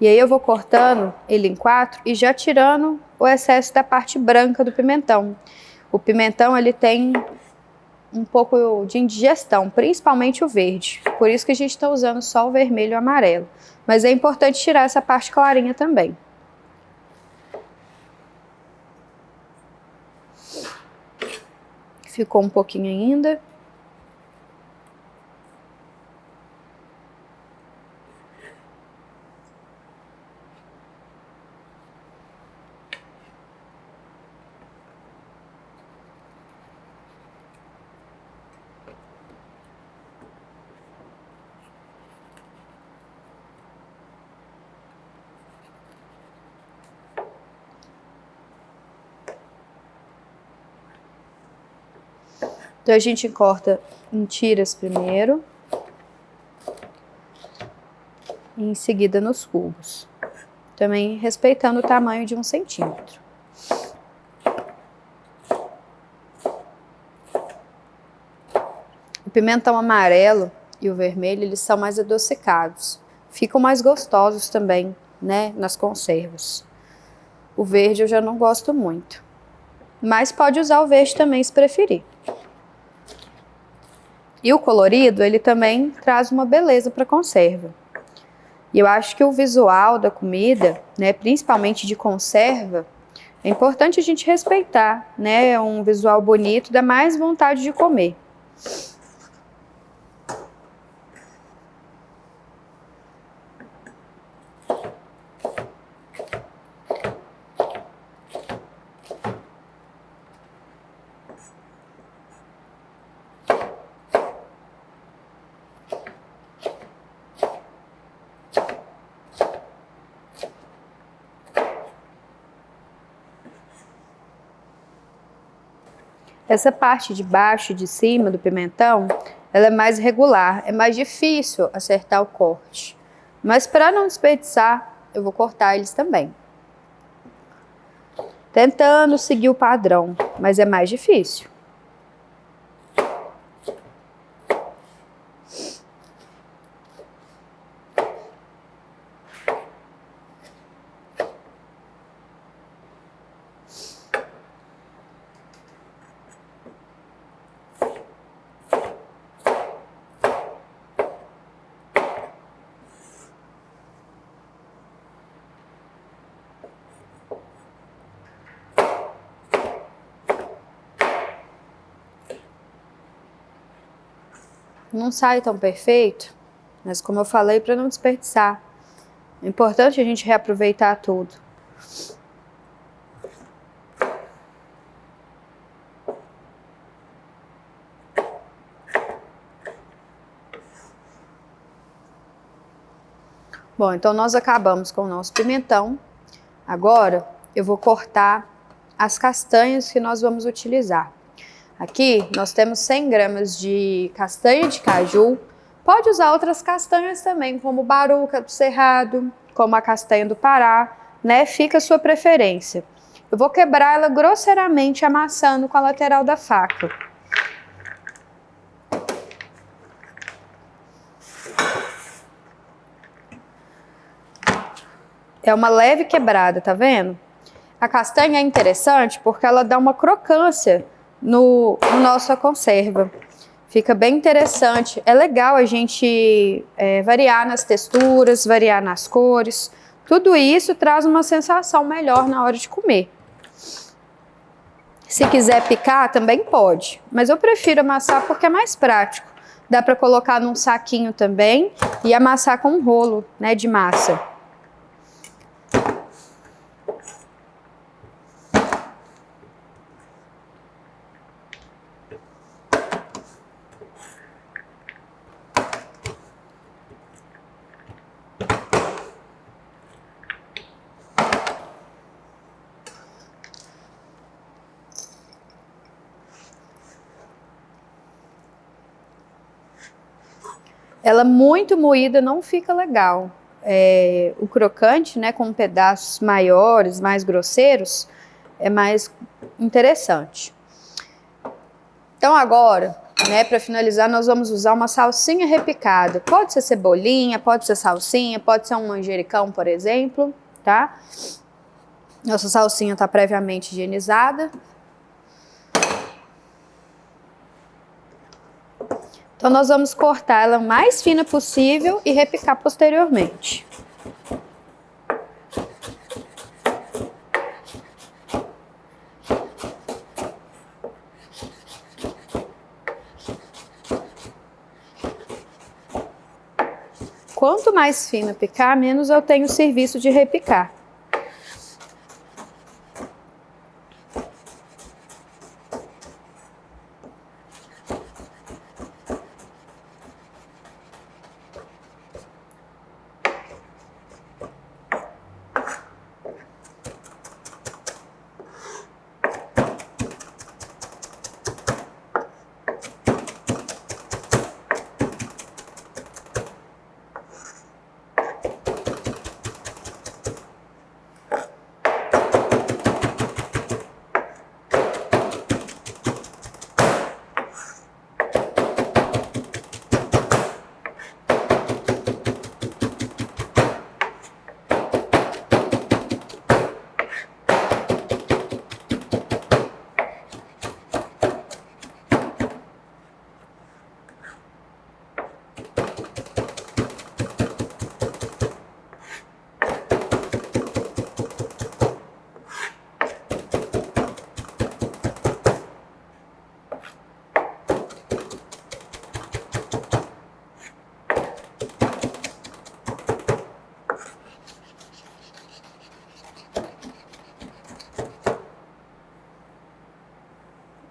Speaker 1: E aí eu vou cortando ele em 4 e já tirando o excesso da parte branca do pimentão. O pimentão, ele tem um pouco de indigestão, principalmente o verde. Por isso que a gente está usando só o vermelho e o amarelo. Mas é importante tirar essa parte clarinha também. Ficou um pouquinho ainda. Então a gente corta em tiras primeiro e em seguida nos cubos. Também respeitando o tamanho de 1 centímetro. O pimentão amarelo e o vermelho, eles são mais adocicados. Ficam mais gostosos também, né, nas conservas. O verde eu já não gosto muito. Mas pode usar o verde também se preferir. E o colorido, ele também traz uma beleza para a conserva. E eu acho que o visual da comida, né, principalmente de conserva, é importante a gente respeitar, né? Um visual bonito dá mais vontade de comer. Essa parte de baixo e de cima do pimentão, ela é mais regular, é mais difícil acertar o corte. Mas para não desperdiçar, eu vou cortar eles também. Tentando seguir o padrão, mas é mais difícil. Não sai tão perfeito, mas como eu falei, para não desperdiçar. É importante a gente reaproveitar tudo. Bom, então nós acabamos com o nosso pimentão. Agora eu vou cortar as castanhas que nós vamos utilizar. Aqui nós temos 100 gramas de castanha de caju. Pode usar outras castanhas também, como baruca do cerrado, como a castanha do Pará, né? Fica a sua preferência. Eu vou quebrar ela grosseiramente, amassando com a lateral da faca. É uma leve quebrada, tá vendo? A castanha é interessante porque ela dá uma crocância no nossa conserva. Fica bem interessante. É legal a gente variar nas texturas, variar nas cores. Tudo isso traz uma sensação melhor na hora de comer. Se quiser picar, também pode. Mas eu prefiro amassar porque é mais prático. Dá para colocar num saquinho também e amassar com um rolo, né, de massa. Ela muito moída não fica legal. O crocante, né, com pedaços maiores, mais grosseiros, é mais interessante. Então agora, né, para finalizar, nós vamos usar uma salsinha repicada. Pode ser cebolinha, pode ser salsinha, pode ser um manjericão, por exemplo, tá? Nossa salsinha está previamente higienizada. Então nós vamos cortar ela o mais fina possível e repicar posteriormente. Quanto mais fina picar, menos eu tenho serviço de repicar.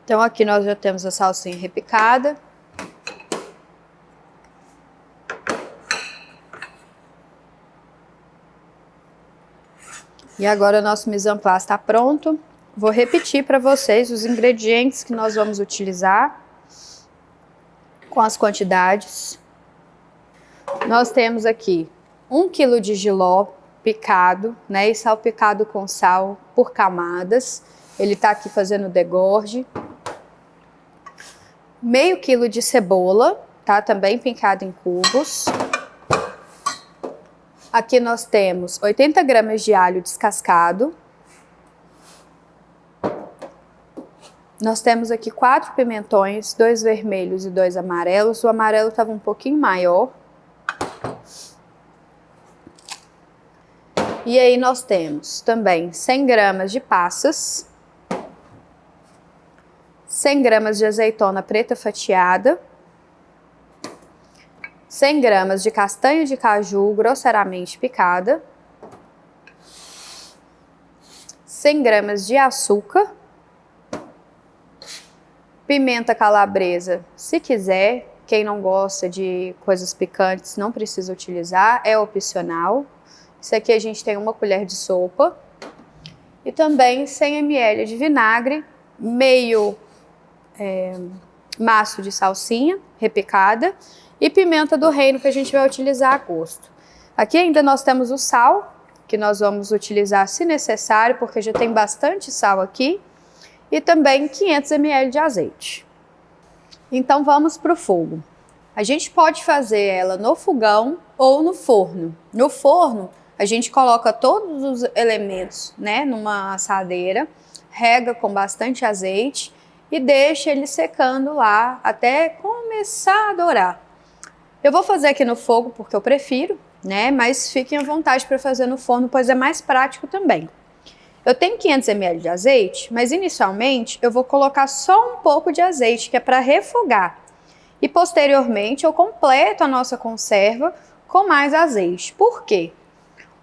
Speaker 1: Então aqui nós já temos a salsinha repicada. E agora o nosso mise en place está pronto. Vou repetir para vocês os ingredientes que nós vamos utilizar com as quantidades. Nós temos aqui 1 kg de jiló picado, né, e salpicado com sal por camadas. Ele está aqui fazendo degorge. Meio quilo de cebola, tá, também picado em cubos. Aqui nós temos 80 gramas de alho descascado. Nós temos aqui 4 pimentões, 2 vermelhos e 2 amarelos. O amarelo estava um pouquinho maior. E aí nós temos também 100 gramas de passas, 100 gramas de azeitona preta fatiada, 100 gramas de castanha de caju grosseiramente picada, 100 gramas de açúcar, pimenta calabresa, se quiser, quem não gosta de coisas picantes não precisa utilizar, é opcional. Isso aqui a gente tem 1 colher de sopa e também 100 ml de vinagre, meio maço de salsinha repicada e pimenta do reino que a gente vai utilizar a gosto. Aqui ainda nós temos o sal, que nós vamos utilizar se necessário, porque já tem bastante sal aqui, e também 500 ml de azeite. Então vamos para o fogo. A gente pode fazer ela no fogão ou no forno. No forno, a gente coloca todos os elementos, né, numa assadeira, rega com bastante azeite e deixa ele secando lá até começar a dourar. Eu vou fazer aqui no fogo porque eu prefiro, né, mas fiquem à vontade para fazer no forno, pois é mais prático também. Eu tenho 500 ml de azeite, mas inicialmente eu vou colocar só um pouco de azeite, que é para refogar. E posteriormente eu completo a nossa conserva com mais azeite. Por quê?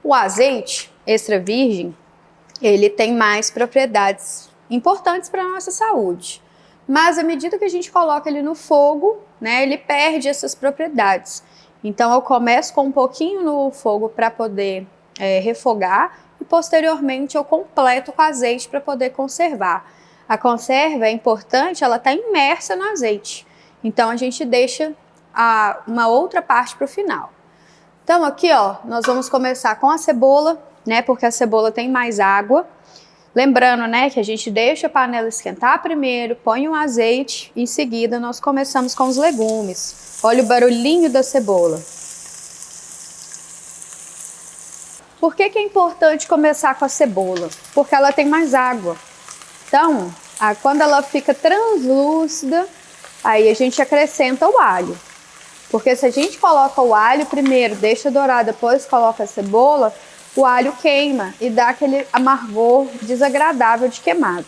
Speaker 1: O azeite extra virgem, ele tem mais propriedades importantes para a nossa saúde. Mas à medida que a gente coloca ele no fogo, né, ele perde essas propriedades. Então eu começo com um pouquinho no fogo para poder refogar e posteriormente eu completo com azeite para poder conservar. A conserva é importante, ela está imersa no azeite. Então a gente deixa uma outra parte para o final. Então aqui, ó, nós vamos começar com a cebola, né, porque a cebola tem mais água. Lembrando, né, que a gente deixa a panela esquentar primeiro, põe o azeite, em seguida nós começamos com os legumes. Olha o barulhinho da cebola. Por que que é importante começar com a cebola? Porque ela tem mais água. Então, quando ela fica translúcida, aí a gente acrescenta o alho. Porque se a gente coloca o alho primeiro, deixa dourar, depois coloca a cebola, o alho queima e dá aquele amargor desagradável de queimado.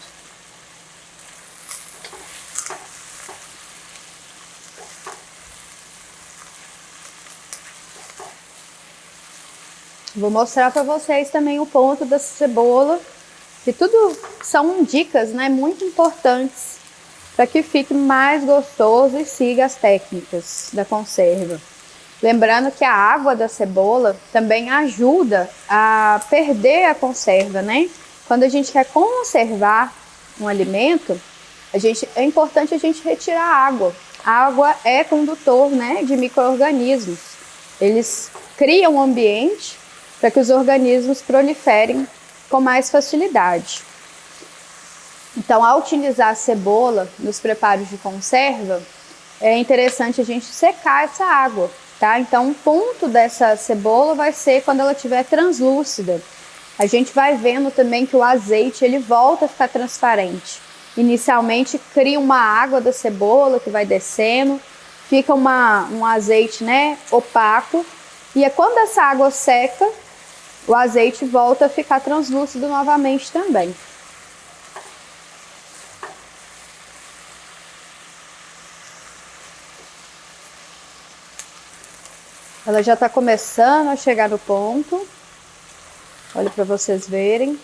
Speaker 1: Vou mostrar para vocês também o ponto da cebola, que tudo são dicas, né, muito importantes para que fique mais gostoso e siga as técnicas da conserva. Lembrando que a água da cebola também ajuda a perder a conserva, né? Quando a gente quer conservar um alimento, é importante a gente retirar a água. A água é condutor, né, de micro-organismos. Eles criam um ambiente para que os organismos proliferem com mais facilidade. Então, ao utilizar a cebola nos preparos de conserva, é interessante a gente secar essa água, tá? Então, o ponto dessa cebola vai ser quando ela estiver translúcida. A gente vai vendo também que o azeite ele volta a ficar transparente. Inicialmente, cria uma água da cebola que vai descendo, fica um azeite, né, opaco. E é quando essa água seca, o azeite volta a ficar translúcido novamente também. Ela já está começando a chegar no ponto. Olha para vocês verem.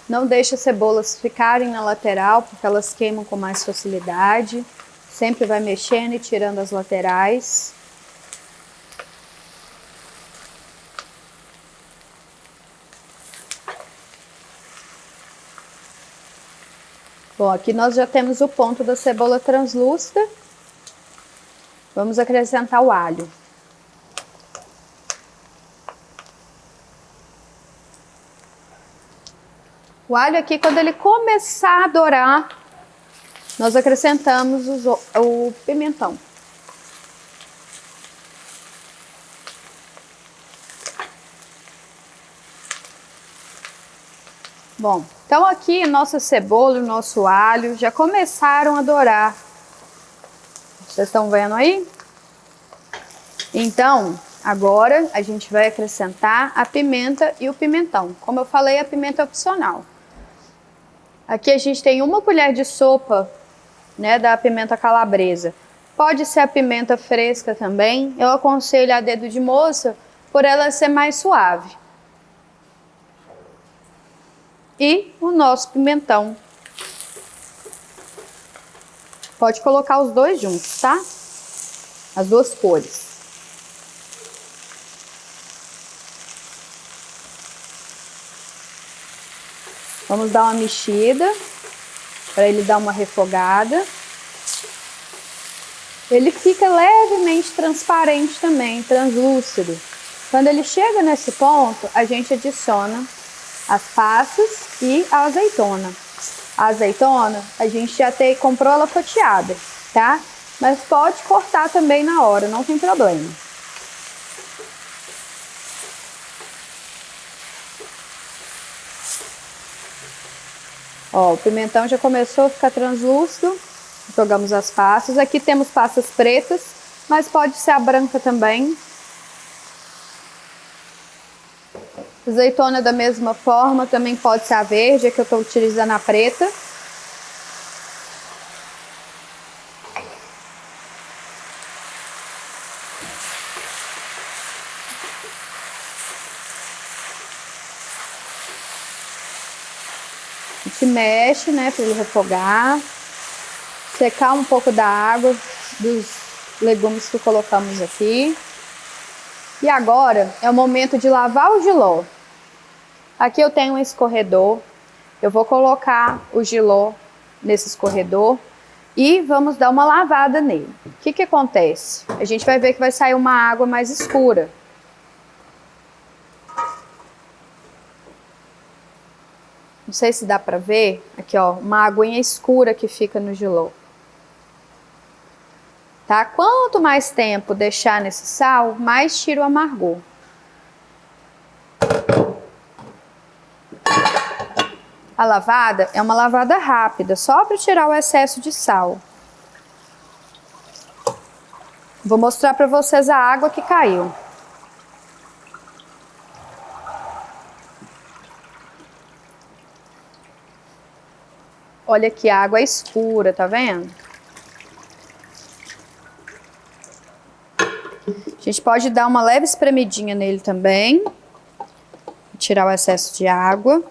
Speaker 1: Não deixe as cebolas ficarem na lateral, porque elas queimam com mais facilidade. Sempre vai mexendo e tirando as laterais. Bom, aqui nós já temos o ponto da cebola translúcida. Vamos acrescentar o alho. O alho aqui, quando ele começar a dourar, nós acrescentamos o pimentão. Bom, então aqui nossa cebola e o nosso alho já começaram a dourar. Vocês estão vendo aí? Então, agora a gente vai acrescentar a pimenta e o pimentão. Como eu falei, a pimenta é opcional. Aqui a gente tem 1 colher de sopa, né, da pimenta calabresa. Pode ser a pimenta fresca também. Eu aconselho a dedo de moça por ela ser mais suave. E o nosso pimentão. Pode colocar os dois juntos, tá? As duas cores. Vamos dar uma mexida para ele dar uma refogada. Ele fica levemente transparente também, translúcido. Quando ele chega nesse ponto, a gente adiciona as passas e a azeitona. A azeitona, a gente já comprou ela fatiada, tá? Mas pode cortar também na hora, não tem problema. Ó, o pimentão já começou a ficar translúcido. Jogamos as passas. Aqui temos passas pretas, mas pode ser a branca também. Azeitona da mesma forma, também pode ser a verde, é que eu estou utilizando a preta. A gente mexe, né, para ele refogar. Secar um pouco da água dos legumes que colocamos aqui. E agora é o momento de lavar o jiló. Aqui eu tenho um escorredor. Eu vou colocar o jiló nesse escorredor e vamos dar uma lavada nele. O que que acontece? A gente vai ver que vai sair uma água mais escura. Não sei se dá pra ver. Aqui, ó, uma aguinha escura que fica no jiló. Tá? Quanto mais tempo deixar nesse sal, mais tira o amargor. A lavada é uma lavada rápida, só para tirar o excesso de sal. Vou mostrar para vocês a água que caiu. Olha que água escura, tá vendo? A gente pode dar uma leve espremidinha nele também. Tirar o excesso de água.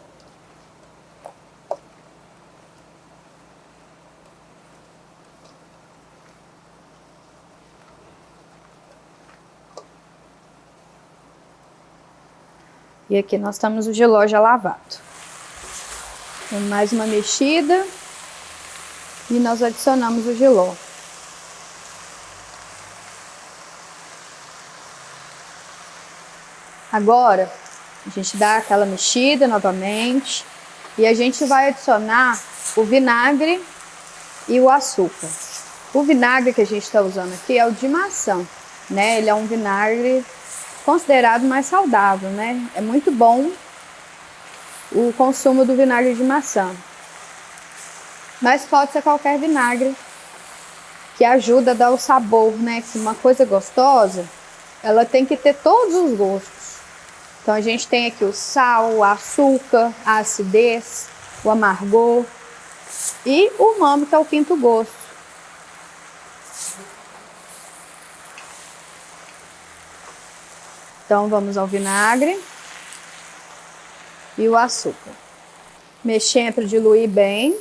Speaker 1: E aqui nós temos o jiló já lavado. Então, mais uma mexida. E nós adicionamos o jiló. Agora, a gente dá aquela mexida novamente. E a gente vai adicionar o vinagre e o açúcar. O vinagre que a gente está usando aqui é o de maçã, né? Ele é um vinagre considerado mais saudável, né? É muito bom o consumo do vinagre de maçã. Mas pode ser qualquer vinagre que ajuda a dar o sabor, né? Que uma coisa gostosa, ela tem que ter todos os gostos. Então a gente tem aqui o sal, o açúcar, a acidez, o amargor e o umami, que é o quinto gosto. Então vamos ao vinagre e o açúcar. Mexendo para diluir bem.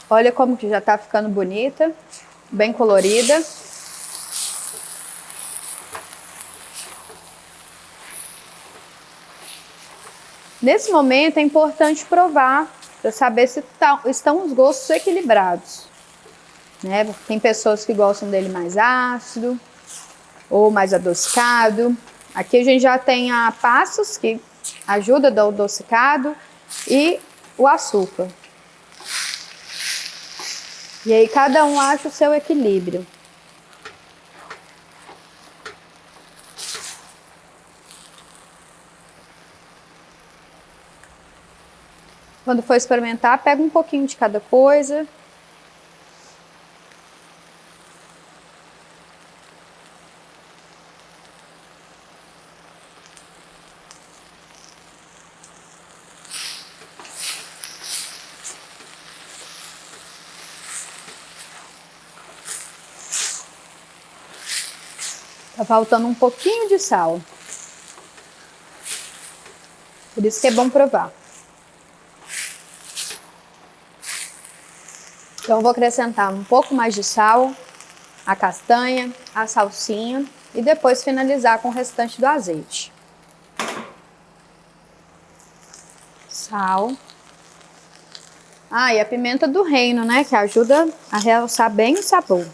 Speaker 1: Olha como que já tá ficando bonita, bem colorida. Nesse momento é importante provar para saber se estão os gostos equilibrados, né? Tem pessoas que gostam dele mais ácido ou mais adocicado. Aqui a gente já tem a passas que ajuda do adocicado e o açúcar. E aí cada um acha o seu equilíbrio. Quando for experimentar, pega um pouquinho de cada coisa. Tá faltando um pouquinho de sal. Por isso que é bom provar. Então eu vou acrescentar um pouco mais de sal, a castanha, a salsinha e depois finalizar com o restante do azeite. Sal. Ah, e a pimenta do reino, né? Que ajuda a realçar bem o sabor.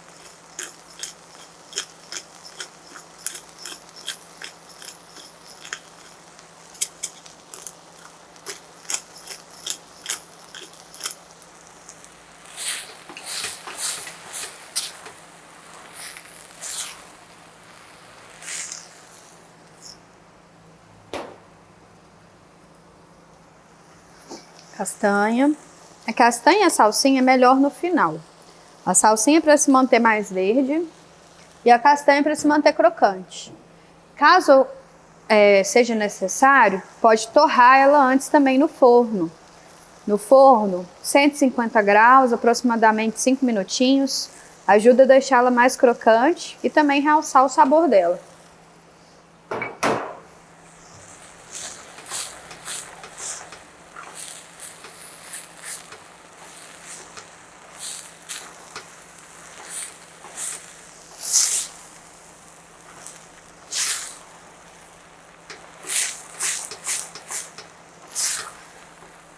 Speaker 1: Castanha. A castanha e a salsinha é melhor no final. A salsinha para se manter mais verde e a castanha para se manter crocante. Caso seja necessário, pode torrar ela antes também no forno. No forno, 150 graus, aproximadamente 5 minutinhos. Ajuda a deixá-la mais crocante e também realçar o sabor dela.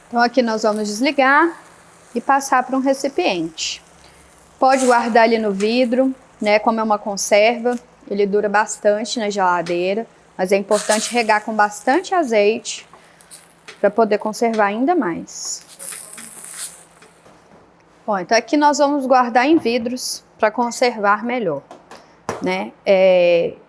Speaker 1: Então aqui nós vamos desligar e passar para um recipiente. Pode guardar ele no vidro, né? Como é uma conserva, ele dura bastante na geladeira, mas é importante regar com bastante azeite para poder conservar ainda mais. Bom, então aqui nós vamos guardar em vidros para conservar melhor, né?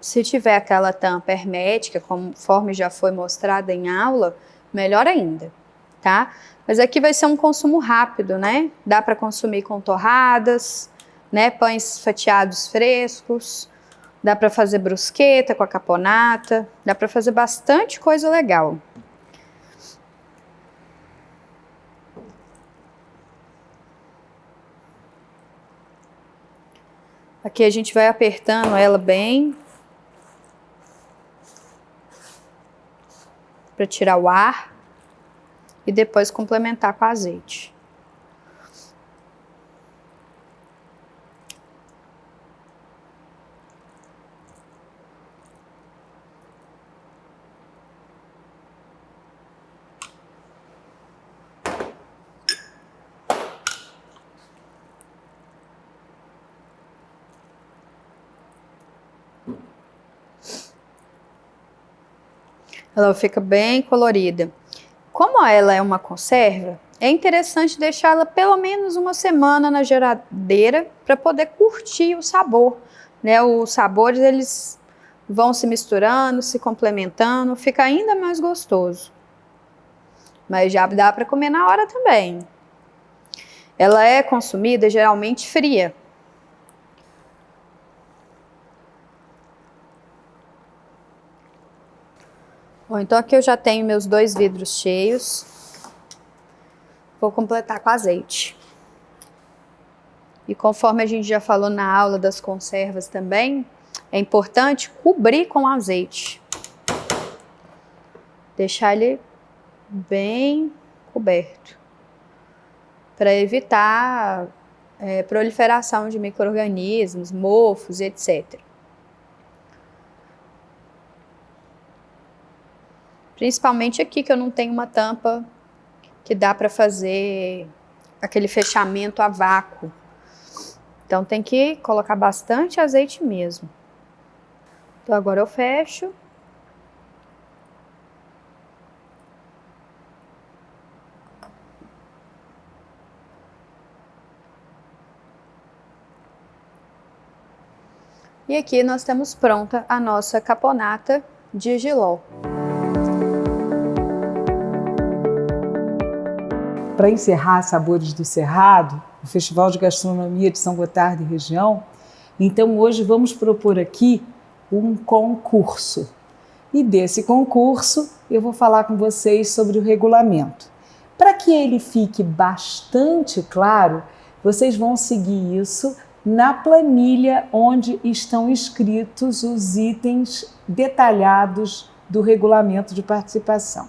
Speaker 1: Se tiver aquela tampa hermética, conforme já foi mostrado em aula, melhor ainda. Tá? Mas aqui vai ser um consumo rápido, né? Dá para consumir com torradas, né? Pães fatiados frescos, dá para fazer brusqueta com a caponata, dá para fazer bastante coisa legal. Aqui a gente vai apertando ela bem para tirar o ar. E depois complementar com azeite. Ela fica bem colorida. Como ela é uma conserva, é interessante deixá-la pelo menos uma semana na geladeira para poder curtir o sabor, né? Os sabores eles vão se misturando, se complementando, fica ainda mais gostoso. Mas já dá para comer na hora também. Ela é consumida geralmente fria. Bom, então aqui eu já tenho meus 2 vidros cheios. Vou completar com azeite. E conforme a gente já falou na aula das conservas também, é importante cobrir com azeite. Deixar ele bem coberto, para evitar proliferação de micro-organismos, mofos, etc. Principalmente aqui, que eu não tenho uma tampa que dá para fazer aquele fechamento a vácuo. Então tem que colocar bastante azeite mesmo. Então agora eu fecho. E aqui nós temos pronta a nossa caponata de jiló.
Speaker 2: Para encerrar Sabores do Cerrado, o Festival de Gastronomia de São Gotardo e região, então hoje vamos propor aqui um concurso. E desse concurso eu vou falar com vocês sobre o regulamento. Para que ele fique bastante claro, vocês vão seguir isso na planilha onde estão escritos os itens detalhados do regulamento de participação.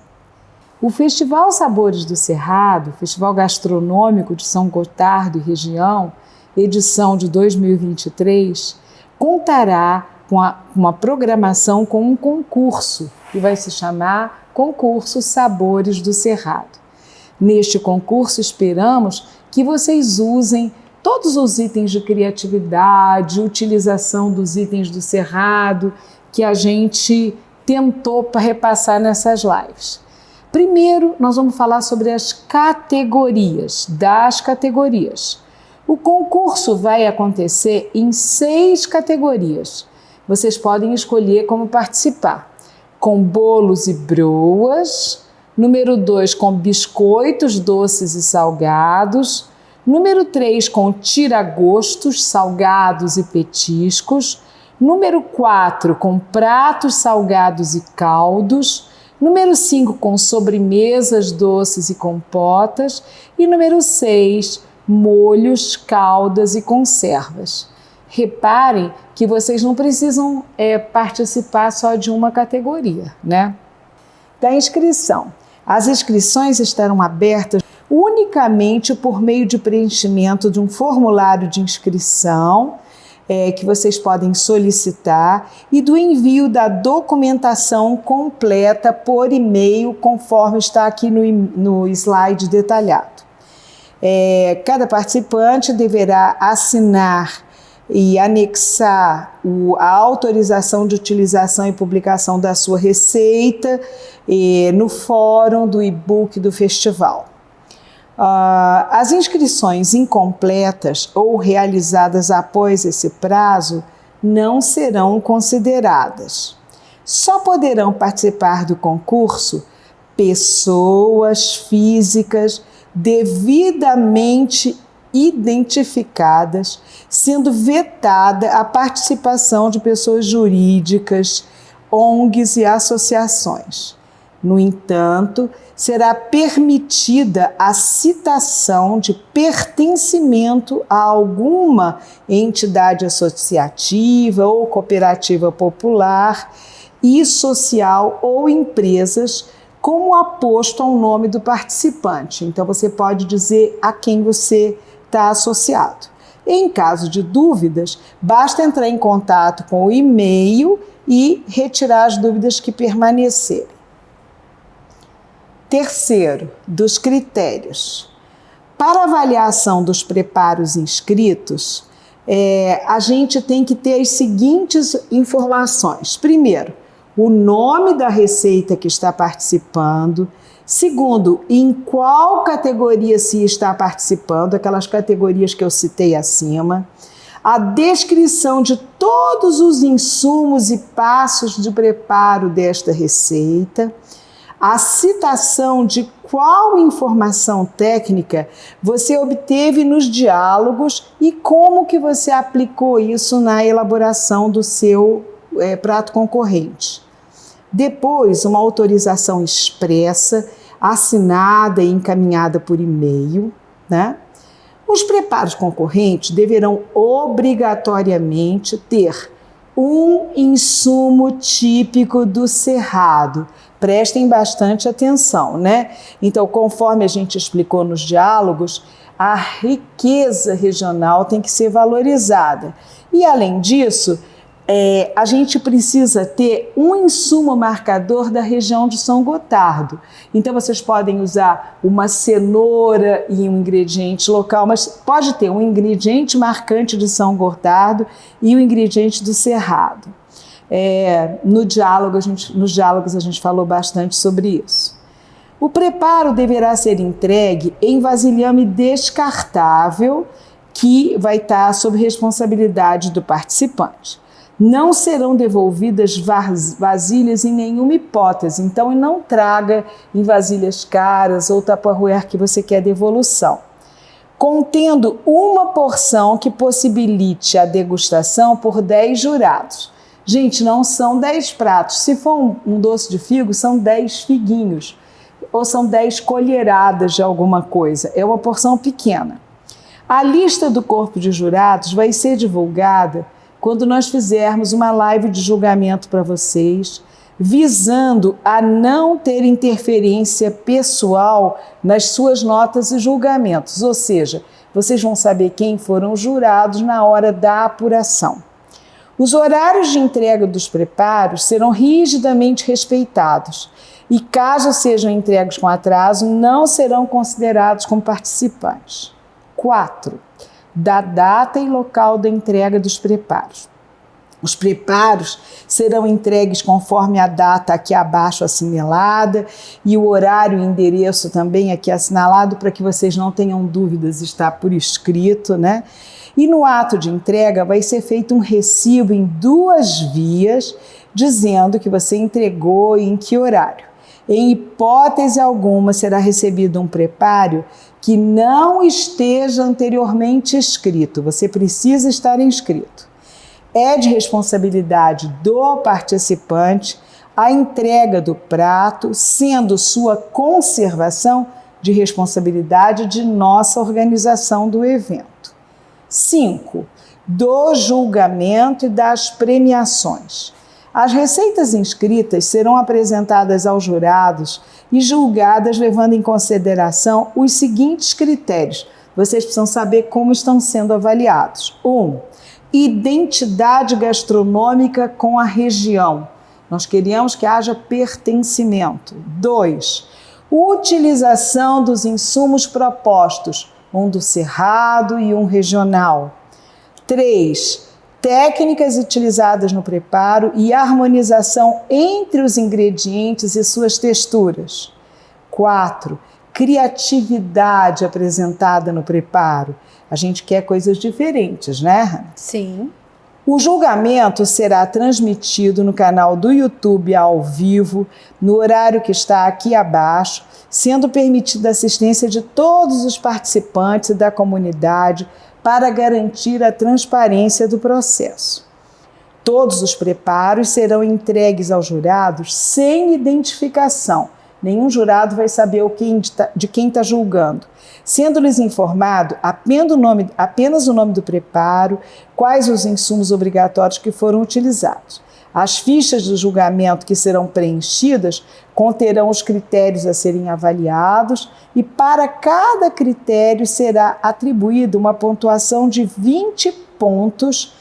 Speaker 2: O Festival Sabores do Cerrado, Festival Gastronômico de São Gotardo e região, edição de 2023, contará com uma programação com um concurso, que vai se chamar Concurso Sabores do Cerrado. Neste concurso, esperamos que vocês usem todos os itens de criatividade, utilização dos itens do Cerrado, que a gente tentou para repassar nessas lives. Primeiro, nós vamos falar sobre as categorias, O concurso vai acontecer em 6 categorias. Vocês podem escolher como participar. Com bolos e broas. Número 2, com biscoitos doces e salgados. Número 3, com tiragostos, salgados e petiscos. Número 4, com pratos salgados e caldos. Número 5, com sobremesas doces e compotas. E número 6, molhos, caldas e conservas. Reparem que vocês não precisam participar só de uma categoria, né? Da inscrição. As inscrições estarão abertas unicamente por meio de preenchimento de um formulário de inscrição que vocês podem solicitar e do envio da documentação completa por e-mail, conforme está aqui no slide detalhado. Cada participante deverá assinar e anexar a autorização de utilização e publicação da sua receita no fórum do e-book do festival. As inscrições incompletas ou realizadas após esse prazo não serão consideradas. Só poderão participar do concurso pessoas físicas devidamente identificadas, sendo vetada a participação de pessoas jurídicas, ONGs e associações. No entanto, será permitida a citação de pertencimento a alguma entidade associativa ou cooperativa popular e social ou empresas como aposto ao nome do participante. Então, você pode dizer a quem você está associado. Em caso de dúvidas, basta entrar em contato com o e-mail e retirar as dúvidas que permanecerem. Terceiro, dos critérios. Para avaliação dos preparos inscritos, a gente tem que ter as seguintes informações. Primeiro, o nome da receita que está participando. Segundo, em qual categoria se está participando, aquelas categorias que eu citei acima. A descrição de todos os insumos e passos de preparo desta receita. A citação de qual informação técnica você obteve nos diálogos e como que você aplicou isso na elaboração do seu prato concorrente. Depois, uma autorização expressa, assinada e encaminhada por e-mail, né? Os preparos concorrentes deverão obrigatoriamente ter um insumo típico do Cerrado. Prestem bastante atenção, né? Então, conforme a gente explicou nos diálogos, a riqueza regional tem que ser valorizada. E, além disso, a gente precisa ter um insumo marcador da região de São Gotardo. Então, vocês podem usar uma cenoura e um ingrediente local, mas pode ter um ingrediente marcante de São Gotardo e o ingrediente do Cerrado. Nos diálogos a gente falou bastante sobre isso. O preparo deverá ser entregue em vasilhame descartável, que vai estar sob responsabilidade do participante. Não serão devolvidas vasilhas em nenhuma hipótese, então não traga em vasilhas caras ou tupperware que você quer devolução. Contendo uma porção que possibilite a degustação por 10 jurados. Gente, não são 10 pratos. Se for um doce de figo, são 10 figuinhos. Ou são 10 colheradas de alguma coisa. É uma porção pequena. A lista do corpo de jurados vai ser divulgada quando nós fizermos uma live de julgamento para vocês, visando a não ter interferência pessoal nas suas notas e julgamentos. Ou seja, vocês vão saber quem foram os jurados na hora da apuração. Os horários de entrega dos preparos serão rigidamente respeitados e, caso sejam entregues com atraso, não serão considerados como participantes. 4. Da data e local da entrega dos preparos. Os preparos serão entregues conforme a data aqui abaixo assinalada e o horário e endereço também aqui assinalado para que vocês não tenham dúvidas, está por escrito, né? E no ato de entrega vai ser feito um recibo em 2 vias, dizendo que você entregou e em que horário. Em hipótese alguma será recebido um preparo que não esteja anteriormente escrito. Você precisa estar inscrito. É de responsabilidade do participante a entrega do prato, sendo sua conservação de responsabilidade de nossa organização do evento. 5. Do julgamento e das premiações. As receitas inscritas serão apresentadas aos jurados e julgadas levando em consideração os seguintes critérios. Vocês precisam saber como estão sendo avaliados. 1. Identidade gastronômica com a região. Nós queríamos que haja pertencimento. 2. Utilização dos insumos propostos, um do Cerrado e um regional. 3. Técnicas utilizadas no preparo e harmonização entre os ingredientes e suas texturas. 4. Criatividade apresentada no preparo. A gente quer coisas diferentes, né, Hannah?
Speaker 1: Sim.
Speaker 2: O julgamento será transmitido no canal do YouTube ao vivo, no horário que está aqui abaixo, sendo permitida a assistência de todos os participantes e da comunidade para garantir a transparência do processo. Todos os preparos serão entregues aos jurados sem identificação. Nenhum jurado vai saber de quem está julgando, sendo-lhes informado apenas o nome do preparo, quais os insumos obrigatórios que foram utilizados. As fichas do julgamento que serão preenchidas conterão os critérios a serem avaliados e para cada critério será atribuída uma pontuação de 20 pontos.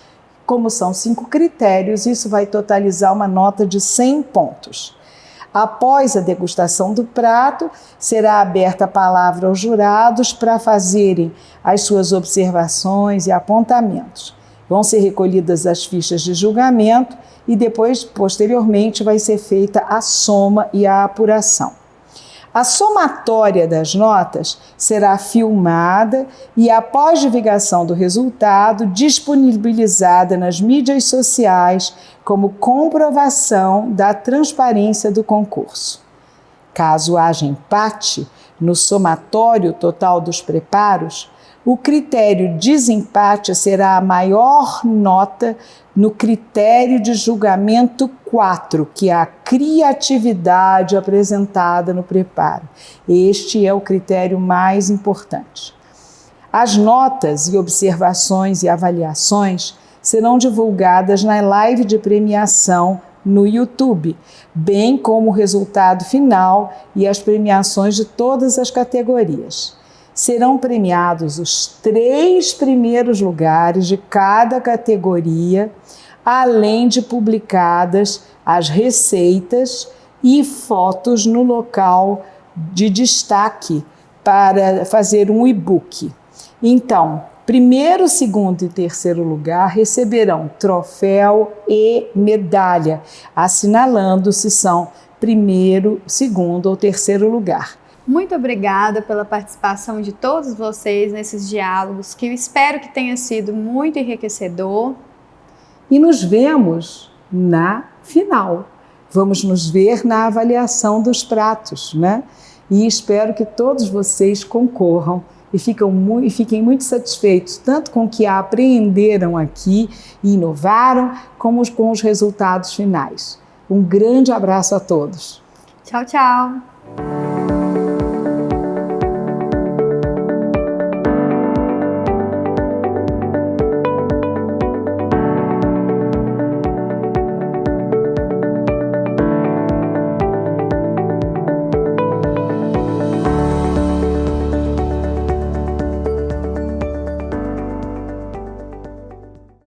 Speaker 2: Como são 5 critérios, isso vai totalizar uma nota de 100 pontos. Após a degustação do prato, será aberta a palavra aos jurados para fazerem as suas observações e apontamentos. Vão ser recolhidas as fichas de julgamento e depois, posteriormente, vai ser feita a soma e a apuração. A somatória das notas será filmada e, após divulgação do resultado, disponibilizada nas mídias sociais como comprovação da transparência do concurso. Caso haja empate no somatório total dos preparos, o critério desempate será a maior nota no critério de julgamento 4, que é a criatividade apresentada no preparo. Este é o critério mais importante. As notas e observações e avaliações serão divulgadas na live de premiação no YouTube, bem como o resultado final e as premiações de todas as categorias. Serão premiados os 3 primeiros lugares de cada categoria, além de publicadas as receitas e fotos no local de destaque para fazer um e-book. Então, primeiro, segundo e terceiro lugar receberão troféu e medalha, assinalando se são primeiro, segundo ou terceiro lugar.
Speaker 1: Muito obrigada pela participação de todos vocês nesses diálogos, que eu espero que tenha sido muito enriquecedor.
Speaker 2: E nos vemos na final. Vamos nos ver na avaliação dos pratos, né? E espero que todos vocês concorram e fiquem muito satisfeitos, tanto com o que aprenderam aqui e inovaram, como com os resultados finais. Um grande abraço a todos.
Speaker 1: Tchau, tchau!